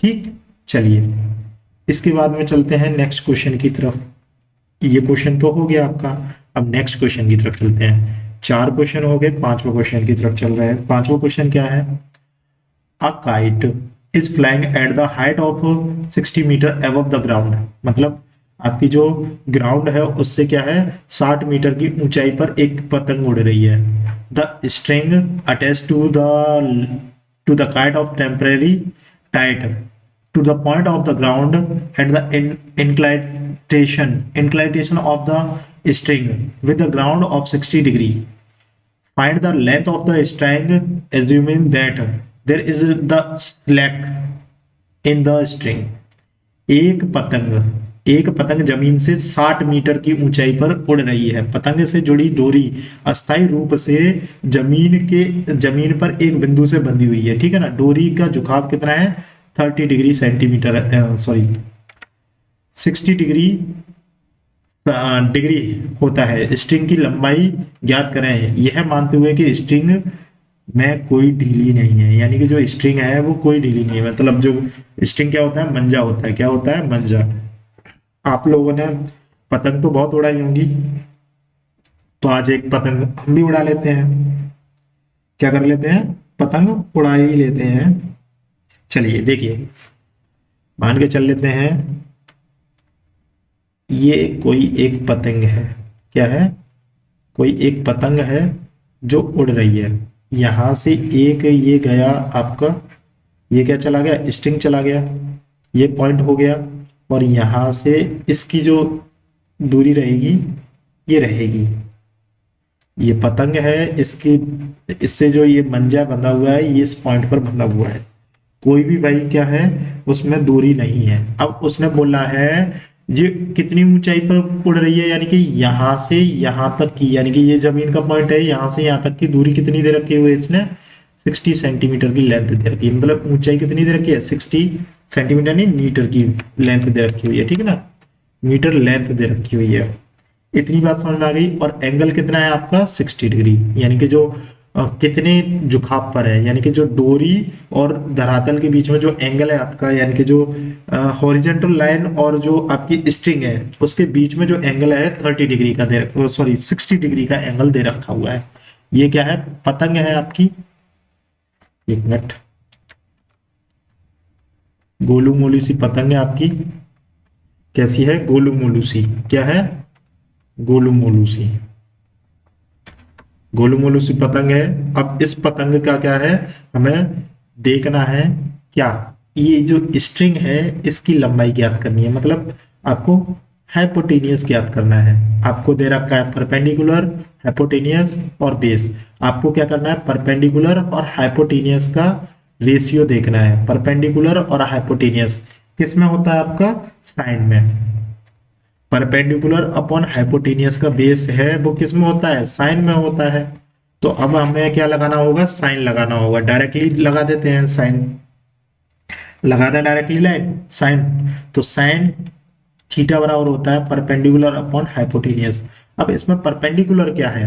ठीक, चलिए इसके बाद में चलते हैं नेक्स्ट क्वेश्चन की तरफ। ये क्वेश्चन तो हो गया आपका, अब नेक्स्ट क्वेश्चन की तरफ चलते हैं। 4 क्वेश्चन हो गए, 5वां क्वेश्चन की तरफ चल रहे हैं। 5वां क्वेश्चन क्या है, a kite is flying at the height of 60 metre above the ground. मतलब आपकी जो ग्राउंड है उससे क्या है, 60 मीटर की ऊंचाई पर एक पतंग उड़ रही है। The string attach to the kite of temporary tight to the point of the ground at the inclination of the string with the ground of 60 degree. Find the length of the string assuming that there is the slack in the string. एक पतंग जमीन से 60 metre की ऊंचाई पर उड़ रही है। पतंग से जुड़ी डोरी अस्थायी रूप से जमीन पर एक बिंदु से बंधी हुई है। ठीक है ना, डोरी का झुकाव कितना है, 30 degree centimetre, sorry 60 degree degree होता है। स्ट्रिंग की लंबाई ज्ञात करें, यह मानते हुए कि स्ट्रिंग में कोई ढीली नहीं है। यानी कि जो स्ट्रिंग है वो कोई ढीली नहीं है, मतलब जो स्ट्रिंग क्या होता है, मंजा होता है। क्या होता है, मंजा। आप लोगों ने पतंग तो बहुत उड़ाई होंगी, तो आज एक पतंग हम भी उड़ा लेते हैं। क्या कर लेते हैं, पतंग उड़ा ही लेते हैं। चलिए देखिए, मान के चल लेते हैं ये कोई एक पतंग है। क्या है, कोई एक पतंग है जो उड़ रही है। यहां से एक ये गया आपका, ये क्या चला गया, स्ट्रिंग चला गया, ये पॉइंट हो गया, और यहां से इसकी जो दूरी रहेगी ये रहेगी। ये पतंग है, इससे जो ये मंजा बंधा हुआ है ये इस पॉइंट पर बंधा हुआ है। कोई भी भाई क्या है, उसमें दूरी नहीं है। अब उसने बोला है ये कितनी ऊंचाई पर उड़ रही है, यानी कि यहां से यहां तक की, यानी कि ये जमीन का पॉइंट है, यहां से यहां तक की दूरी कितनी दे रखी हुई है इसने, 60 सेंटीमीटर की लेंथ दे रखी है। मतलब ऊंचाई कितनी दे रखी है, 60 सेंटीमीटर नहीं, मीटर की लेंथ दे रखी हुई है। ठीक है ना, मीटर लेंथ दे रखी हुई है। इतनी बात समझ में आ गई। और एंगल कितना है आपका, 60 डिग्री, यानी कि जो कितने झुकाव पर है, यानी कि जो डोरी और धरातल के बीच में जो एंगल है आपका, यानी कि जो हॉरिजॉन्टल लाइन और जो आपकी स्ट्रिंग है उसके बीच में जो एंगल है 30 डिग्री का सॉरी 60 डिग्री का एंगल दे रखा हुआ है। ये क्या है, पतंग है आपकी। एक मिनट, गोलू मोलू सी पतंग है आपकी। कैसी है, गोलू मोलू सी। क्या है, गोलू मोलू सी, गोलू मोलू सी पतंग है। अब इस पतंग का क्या है, हमें देखना है क्या, ये जो स्ट्रिंग है इसकी लंबाई ज्ञात करनी है। मतलब आपको हाइपोटेनियस ज्ञात करना है। आपको दे रखा है परपेंडिकुलर, हाइपोटेनियस और बेस। आपको क्या करना है, परपेंडिकुलर और हाइपोटेनियस का रेशियो देखना है। परपेंडिकुलर और हाइपोटेनियस किस में होता है आपका, साइन में। परपेंडिकुलर अपॉन हाइपोटेनियस का बेस है वो किस में होता है, साइन में होता है। तो अब हमें क्या लगाना होगा, साइन लगाना होगा। डायरेक्टली लगा देते हैं साइन, लगा दें डायरेक्टली लाइन साइन। तो साइन थीटा बराबर होता है परपेंडिकुलर अपॉन हाइपोटेनियस। अब इसमें परपेंडिकुलर क्या है,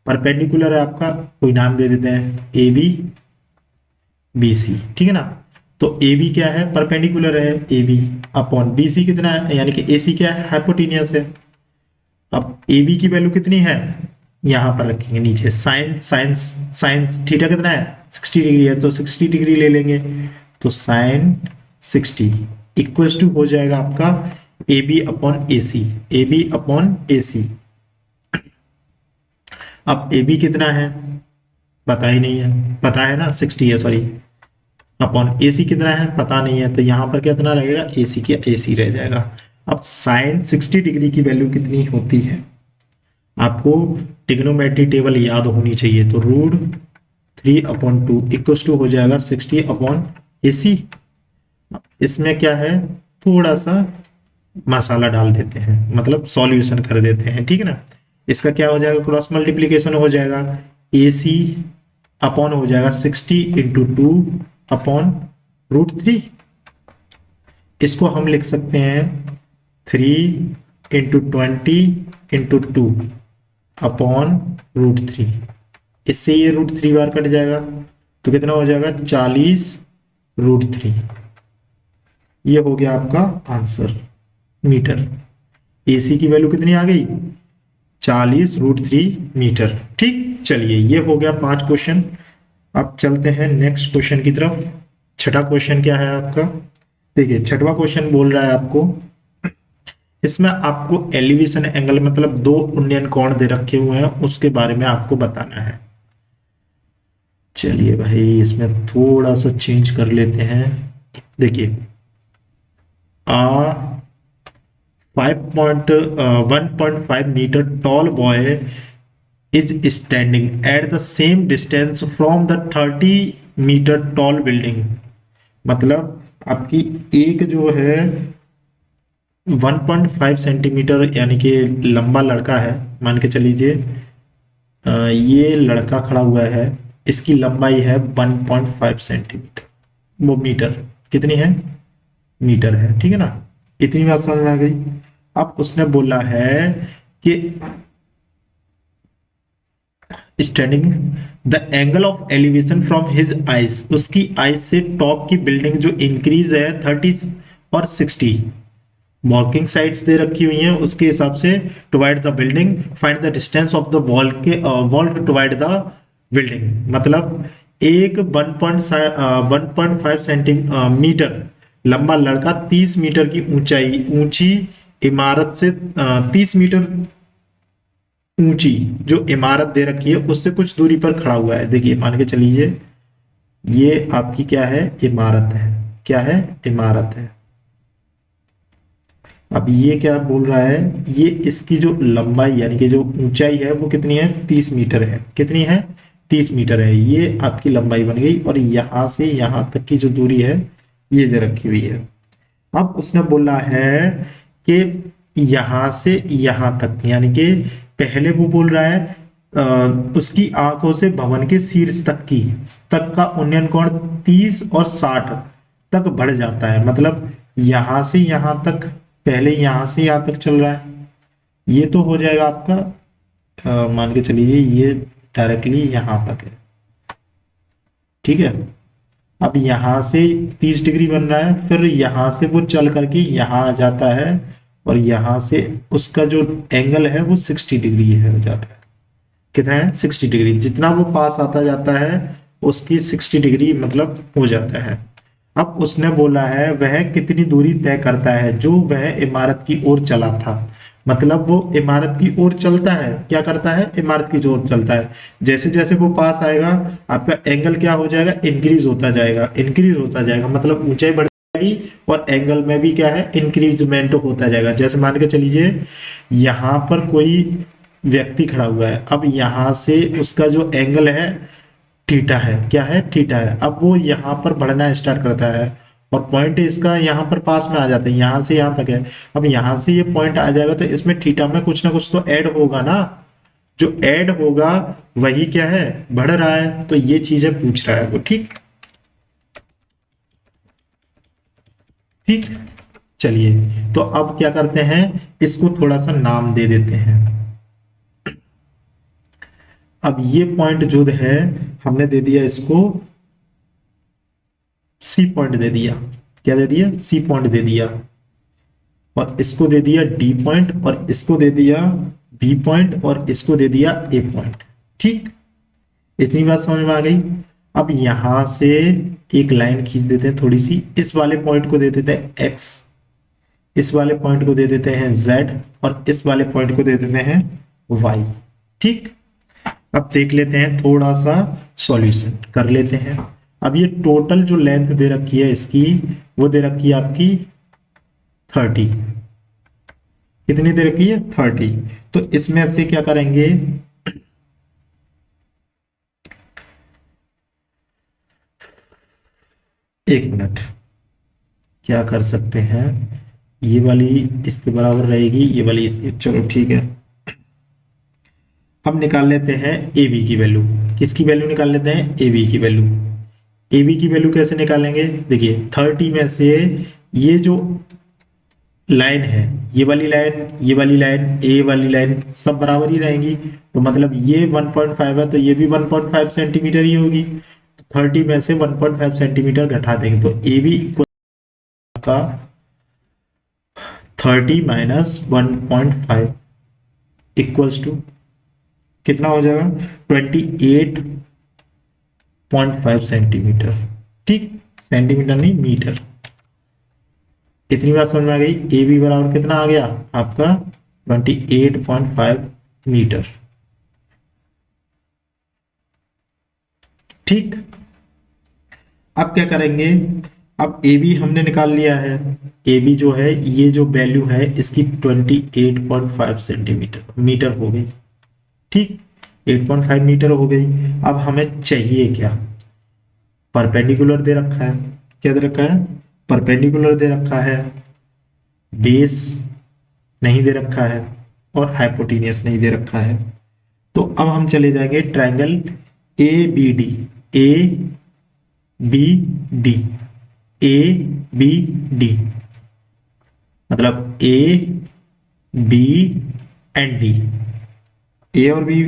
परपेंडिकुलर है आपका, कोई नाम दे देते हैं ए बी बी सी। ठीक है ना, तो ए बी क्या है, परपेंडिकुलर है A B upon B C कितना है, यानी कि ए सी क्या है, हाइपोटेनियस है। अब ए बी की वैल्यू कितनी है, यहां पर रखेंगे नीचे साइन साइंस साइंस थीटा कितना है 60 डिग्री है तो 60 डिग्री ले लेंगे तो साइन 60 इक्वल्स टू हो जाएगा आपका A B upon A C A B upon A C. अब ए बी कितना है पता ही नहीं है, पता है ना 60 है सॉरी, अपॉन ए सी कितना है पता नहीं है तो यहां पर कितना रहेगा ए सी के ए सी रह जाएगा। अब साइन 60 डिग्री की वैल्यू कितनी होती है आपको ट्रिग्नोमेट्री टेबल याद होनी चाहिए तो √3/2 इक्वल्स टू हो जाएगा 60 अपॉन ए सी। इसमें क्या है थोड़ा सा मसाला डाल देते हैं मतलब सॉल्यूशन कर देते हैं ठीक है ना। इसका क्या हो जाएगा क्रॉस मल्टीप्लीकेशन हो जाएगा ए सी अपॉन हो जाएगा 60 इंटू 2 अपॉन √3। इसको हम लिख सकते हैं 3 इंटू 20 इंटू 2 अपॉन √3। इससे ये √3 बार कट जाएगा तो कितना हो जाएगा 40 √3। ये हो गया आपका आंसर मीटर। एसी की वैल्यू कितनी आ गई 40 √3 मीटर। ठीक चलिए ये हो गया 5 क्वेश्चन। अब चलते हैं नेक्स्ट क्वेश्चन की तरफ। छठा क्वेश्चन क्या है आपका देखिए छठवां क्वेश्चन बोल रहा है आपको इसमें आपको एलिवेशन एंगल मतलब 2 उन्नयन कोण दे रखे हुए हैं उसके बारे में आपको बताना है। चलिए भाई इसमें थोड़ा सा चेंज कर लेते हैं। देखिए 1.5 meter tall boy is standing at the same distance from the 30 meter tall building। मतलब आपकी एक जो है 1.5 सेंटीमीटर यानी कि लंबा लड़का है मान के चलीजिए ये लड़का खड़ा हुआ है इसकी लंबाई है 1.5 सेंटीमीटर वो मीटर कितनी है मीटर है ठीक है ना। इतनी बात समझ में आ गई। अब उसने बोला है कि standing the angle of elevation from his eyes उसकी आइज से टॉप की बिल्डिंग जो इंक्रीज है 30 और 60 वॉकिंग साइड्स दे रखी हुई हैं उसके हिसाब से divide the building find the distance of the wall के wall to divide the building. मतलब एक 1.5 सेंटीमीटर लंबा लड़का 30 मीटर की ऊंची इमारत से 30 मीटर ऊंची जो इमारत दे रखी है उससे कुछ दूरी पर खड़ा हुआ है। देखिए मान के चलिए ये आपकी क्या है इमारत है क्या है इमारत है। अब ये क्या बोल रहा है ये इसकी जो लंबाई यानी कि जो ऊंचाई है वो कितनी है 30 मीटर है कितनी है 30 मीटर है। ये आपकी लंबाई बन गई और यहां से यहां तक की जो दूरी है ये दे रखी हुई है। अब उसने बोला है कि यहां से यहां तक यानी कि पहले वो बोल रहा है उसकी आंखों से भवन के शीर्ष तक का उन्नयन कोण 30 और 60 तक बढ़ जाता है। मतलब यहां से यहां तक पहले यहां से यहां तक चल रहा है ये तो हो जाएगा आपका मान के चलिए ये डायरेक्टली यहां तक है ठीक है। अब यहां से 30 डिग्री बन रहा है फिर यहां से वो चल करके यहां आ जाता है और यहां से उसका जो एंगल है वो 60 डिग्री है हो जाता है। कितना है 60 डिग्री जितना वो पास आता जाता है उसकी 60 डिग्री मतलब हो जाता है। अब उसने बोला है वह कितनी दूरी तय करता है जो वह इमारत की ओर चला था। मतलब वो इमारत की ओर चलता है क्या करता है इमारत की ओर चलता है जैसे जैसे वो पास आएगा आपका एंगल क्या हो जाएगा इंक्रीज होता जाएगा मतलब ऊंचाई बढ़ जाएगी और एंगल में भी क्या है इंक्रीजमेंट होता जाएगा। जैसे मान के चलिए यहाँ पर कोई व्यक्ति खड़ा हुआ है अब यहाँ से उसका जो एंगल है थीटा है क्या है थीटा है। अब वो यहाँ पर बढ़ना स्टार्ट करता है और पॉइंट इसका यहाँ पर पास में आ जाता है यहाँ से यहाँ तक है। अब यहाँ से ये पॉइंट आ जाएगा तो इसमें थीटा में कुछ ना कुछ तो ऐड होगा ना जो ऐड होगा वही क्या है बढ़ रहा है तो ये चीजें पूछ रहा है वो ठीक ठीक। चलिए तो अब क्या करते हैं इसको थोड़ा सा नाम दे देते हैं। अब ये पॉइंट जो है हमने दे दिया इसको सी पॉइंट दे दिया क्या दे दिया सी पॉइंट दे दिया और इसको दे दिया डी पॉइंट और इसको दे दिया बी पॉइंट और इसको दे दिया ए पॉइंट। ठीक, इतनी बात समझ में आ गई। अब यहां से एक लाइन खींच देते हैं थोड़ी सी, इस वाले पॉइंट को दे देते हैं एक्स, इस वाले पॉइंट को दे देते हैं z, और इस वाले पॉइंट को दे देते हैं y। ठीक, अब देख लेते हैं थोड़ा सा सॉल्यूशन कर लेते हैं। अब ये टोटल जो लेंथ दे रखी है इसकी, वो दे रखी है आपकी 30। कितनी दे रखी है? 30। तो इसमें से क्या करेंगे, एक मिनट, क्या कर सकते हैं, ये वाली इसके बराबर रहेगी, ये वाली इसकी, चलो ठीक है। अब निकाल लेते हैं ए बी की वैल्यू। किसकी वैल्यू निकाल लेते हैं? ए बी की वैल्यू। ए बी की वैल्यू कैसे निकालेंगे? देखिए 30 में से ये जो लाइन है, ये वाली लाइन, ये वाली लाइन, ए वाली लाइन सब बराबर ही रहेंगी। तो मतलब ये 1.5 है तो ये भी 1.5 सेंटीमीटर ही होगी। 30 में से 1.5 सेंटीमीटर घटा देंगे तो ए बी इक्वल का 30 माइनस 1.5 इक्वल्स टू कितना हो जाएगा? 28.5 सेंटीमीटर। ठीक, सेंटीमीटर नहीं, मीटर। इतनी बात समझ में आ गई। ए बी बराबर कितना आ गया आपका? 28.5 मीटर। ठीक, अब क्या करेंगे, अब ए बी हमने निकाल लिया है। ए बी जो है, ये जो वैल्यू है इसकी 28.5 सेंटीमीटर मीटर हो गई। ठीक, 8.5 मीटर हो गई। अब हमें चाहिए क्या? परपेंडिकुलर दे रखा है। क्या दे रखा है? परपेंडिकुलर दे रखा है, बेस नहीं दे रखा है, और हाइपोटेनियस नहीं दे रखा है। तो अब हम चले जाएंगे triangle A B D, A B D, A B D, मतलब A B and D. A और बी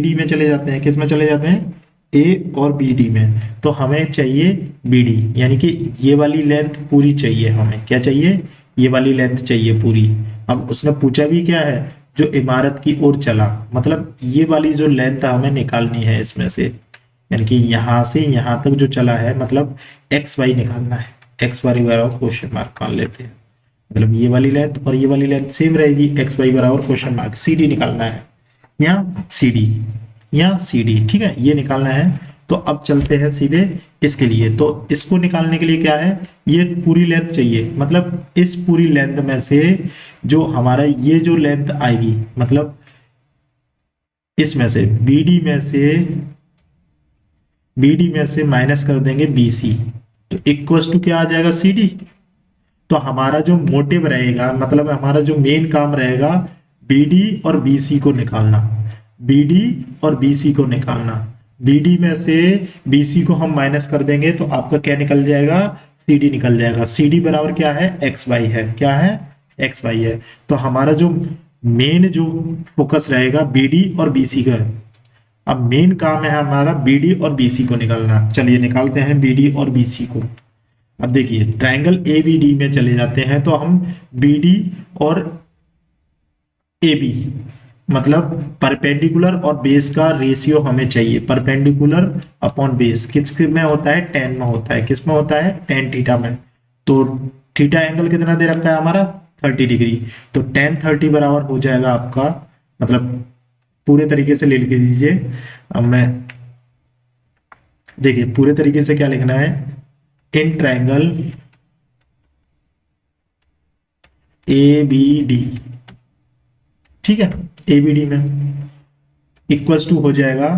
डी में चले जाते हैं। किस में चले जाते हैं? ए और बी डी में। तो हमें चाहिए बी डी, यानी कि ये वाली लेंथ पूरी चाहिए हमें। क्या चाहिए? ये वाली लेंथ चाहिए पूरी। अब उसने पूछा भी क्या है? जो इमारत की ओर चला, मतलब ये वाली जो लेंथ हमें निकालनी है इसमें से, यानी कि यहां से यहां तक जो चला है, मतलब एक्स वाई निकालना है। एक्स वाई बराबर क्वेश्चन मार्क मान लेते हैं, मतलब ये वाली लेंथ और ये वाली लेंथ सेम रहेगी। एक्स वाई बराबर क्वेश्चन मार्क, सी डी निकालना है, या सी डी, या सी डी। ठीक है, ये निकालना है। तो अब चलते हैं सीधे इसके लिए। तो इसको निकालने के लिए क्या है, ये पूरी लेंथ चाहिए, मतलब इस पूरी लेंथ में से जो हमारा ये जो लेंथ आएगी, मतलब इसमें से बीडी में से माइनस कर देंगे बीसी, तो इक्वल्स टू क्या आ जाएगा? सीडी। तो हमारा जो मोटिव रहेगा, मतलब हमारा जो मेन काम रहेगा, बीडी और बीसी को निकालना। बीडी और बीसी को निकालना। बीडी में से बीसी को हम माइनस कर देंगे तो आपका क्या निकल जाएगा? सीडी निकल जाएगा। सीडी बराबर क्या है? एक्स वाई है। क्या है? एक्स वाई है। तो हमारा जो मेन जो फोकस रहेगा बीडी और बीसी का। अब मेन काम है हमारा बीडी और बीसी को निकालना। चलिए निकालते हैं बीडी और बीसी को। अब देखिए ट्रायंगल ए बी डी में चले जाते हैं तो हम बीडी और ए बी, मतलब परपेंडिकुलर और बेस का रेशियो हमें चाहिए। परपेंडिकुलर अपॉन बेस किस में होता है? टेन में होता है। किस में होता है? टेन थीटा में। तो थीटा एंगल कितना दे रखा है हमारा? 30 डिग्री। तो टेन 30 बराबर हो जाएगा आपका, मतलब पूरे तरीके से ले लिख दीजिए। अब मैं देखिए पूरे तरीके से क्या लिखना है, in triangle A B D, ठीक है, ए बी डी में इक्वल्स टू हो जाएगा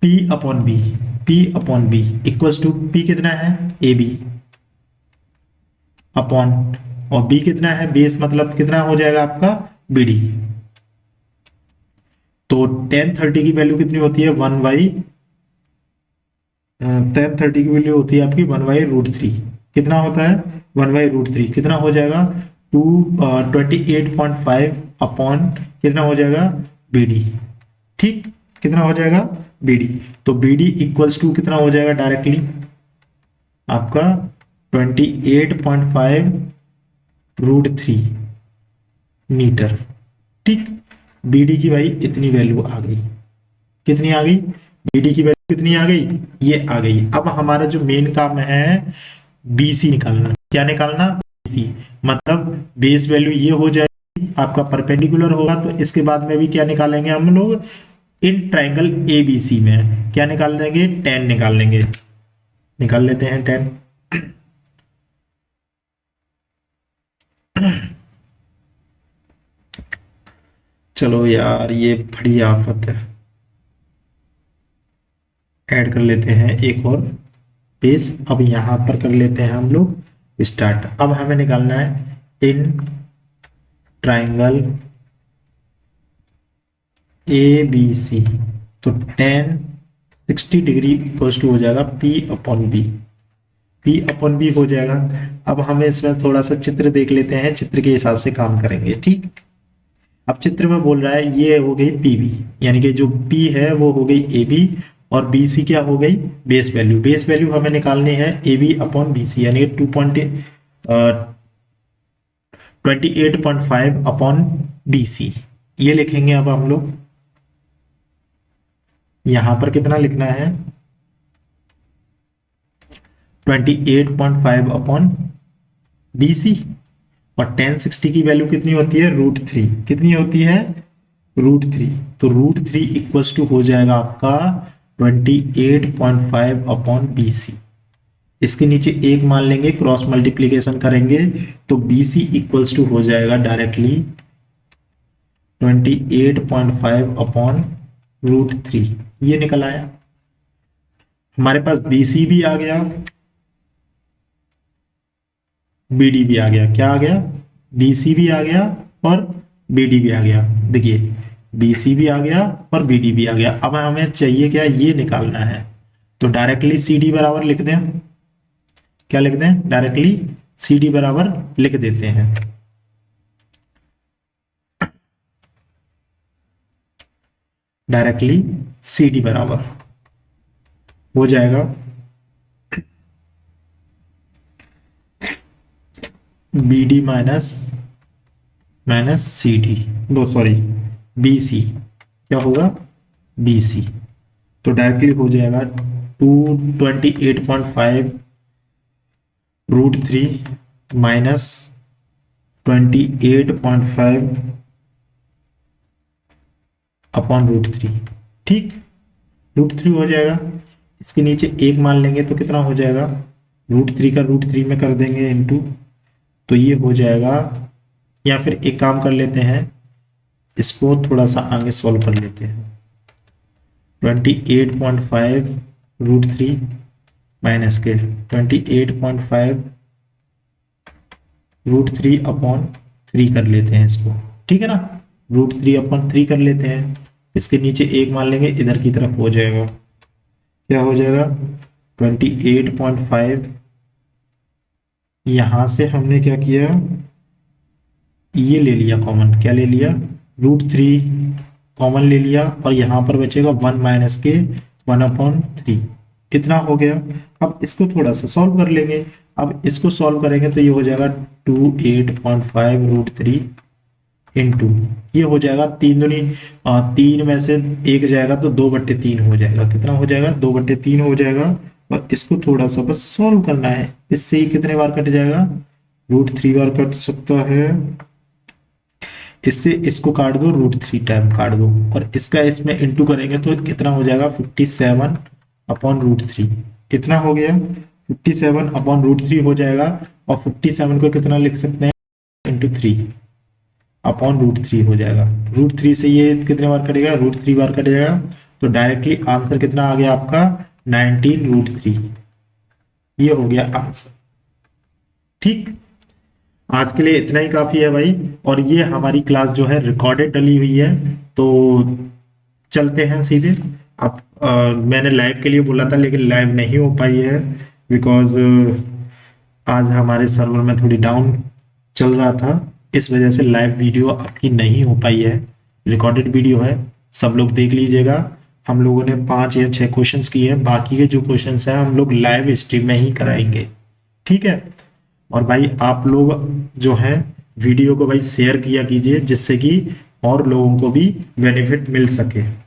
P upon B. P upon B equals to P कितना है? ए बी अपॉन, और B कितना है? बेस, मतलब कितना हो जाएगा आपका? B D. तो टेन 30 की वैल्यू कितनी होती है? 1/1030 की वैल्यू होती है आपकी 1/√3। कितना होता है? 1/√3। कितना हो जाएगा? 28.5 अपॉन कितना हो जाएगा? BD। ठीक, कितना हो जाएगा? BD। तो BD इक्वल्स टू कितना हो जाएगा डायरेक्टली आपका 28.5√3। मीटर। ठीक, BD की भाई इतनी वैल्यू आ गई, कितनी आ गई, BD की वैल्यू कितनी आ गई, ये आ गई। अब हमारा जो मेन काम है BC निकालना। क्या निकालना, BC, मतलब बेस वैल्यू ये हो जाएगी, आपका परपेंडिकुलर होगा, तो इसके बाद में भी क्या निकालेंगे हम लोग, इन ट्राइंगल ABC में क्या निकाल देंगे, tan निकाल लेंगे। निकाल लेते हैं tan। चलो यार ये बड़ी आफत है, ऐड कर लेते हैं एक और पेज। अब यहां पर कर लेते हैं हम लोग स्टार्ट। अब हमें निकालना है इन ट्राइंगल ABC, तो tan 60 डिग्री इक्वल्स टू हो जाएगा P/B, P/B हो जाएगा। अब हमें इसमें थोड़ा सा चित्र देख लेते हैं, चित्र के हिसाब से काम करेंगे। ठीक, अब चित्र में बोल रहा है ये हो गई PB, यानी कि जो P है वो हो गई AB, और BC क्या हो गई, बेस वैल्यू। बेस वैल्यू हमें निकालनी है AB/BC, यानी कि 28.5/BC। ये लिखेंगे अब हम लोग, यहां पर कितना लिखना है, 28.5/BC, और tan 60 की वैल्यू कितनी होती है, √3, कितनी होती है, √3। तो √3 इक्वल्स टू हो जाएगा आपका 28.5/BC। इसके नीचे एक मान लेंगे, क्रॉस मल्टीप्लीकेशन करेंगे तो BC इक्वल्स टू हो जाएगा डायरेक्टली 28.5/√3। ये निकल आया हमारे पास, BC भी आ गया, BD भी आ गया। क्या आ गया, BC भी आ गया और BD भी आ गया। देखिए BC भी आ गया और BD भी आ गया। अब हमें चाहिए क्या, ये निकालना है, तो डायरेक्टली CD बराबर लिख दें। क्या लिख दें, डायरेक्टली CD बराबर लिख देते हैं। डायरेक्टली CD बराबर हो जाएगा BD माइनस CD, वो सॉरी BC, क्या होगा, BC। तो डायरेक्टली हो जाएगा 228.5√3 माइनस 28.5/√3। ठीक, √3 हो जाएगा। इसके नीचे एक मान लेंगे तो कितना हो जाएगा, √3 का √3 में कर देंगे इनटू, तो ये हो जाएगा। या फिर एक काम कर लेते हैं, इसको थोड़ा सा आगे सॉल्व कर लेते हैं। 28.5√3 माइनस के 28.5√3/3 कर लेते हैं इसको। ठीक है ना, √3/3 कर लेते हैं। इसके नीचे एक मान लेंगे, इधर की तरफ हो जाएगा, क्या हो जाएगा 28.5। यहां से हमने क्या किया, ये ले लिया कॉमन, क्या ले लिया, √3 कॉमन ले लिया, और यहां पर बचेगा 1 माइनस के 1/3, इतना हो गया। अब इसको थोड़ा सा सॉल्व कर लेंगे। अब इसको सॉल्व करेंगे तो ये हो जाएगा 28.5√3 इंटू, ये हो जाएगा 3 में से एक जाएगा तो 2/3 हो जाएगा। कितना हो जाएगा, 2/3 हो जाएगा। और इसको थोड़ा सा बस सॉल्व करना है। इससे ही कितने बार कट जाएगा, √3 बार कट सकता है। इससे इसको काट दो, √3 टाइम काट दो, और इसका इसमें इंटू करेंगे तो कितना हो जाएगा, 57/√3। कितना हो गया, 57/√3 हो जाएगा। और 57 को कितना लिख सकते हैं, इंटू 3/√3 हो जाएगा। √3 से ये कितने बार कटेगा, √3 बार कट जाएगा। तो डायरेक्टली आंसर कितना आ गया आपका, 19√3। ये हो गया आंसर। ठीक, आज के लिए इतना ही काफी है भाई। और ये हमारी क्लास जो है रिकॉर्डेड डली हुई है, तो चलते हैं सीधे। अब मैंने लाइव के लिए बोला था लेकिन लाइव नहीं हो पाई है, बिकॉज आज हमारे सर्वर में थोड़ी डाउन चल रहा था, इस वजह से लाइव वीडियो आपकी नहीं हो पाई है। रिकॉर्डेड वीडियो है, सब लोग देख लीजिएगा। हम लोगों ने 5 या 6 क्वेश्चंस किए हैं, बाकी के जो क्वेश्चंस हैं हम लोग लाइव स्ट्रीम में ही कराएंगे। ठीक है, और भाई आप लोग जो हैं वीडियो को भाई शेयर किया कीजिए जिससे कि और लोगों को भी बेनिफिट मिल सके।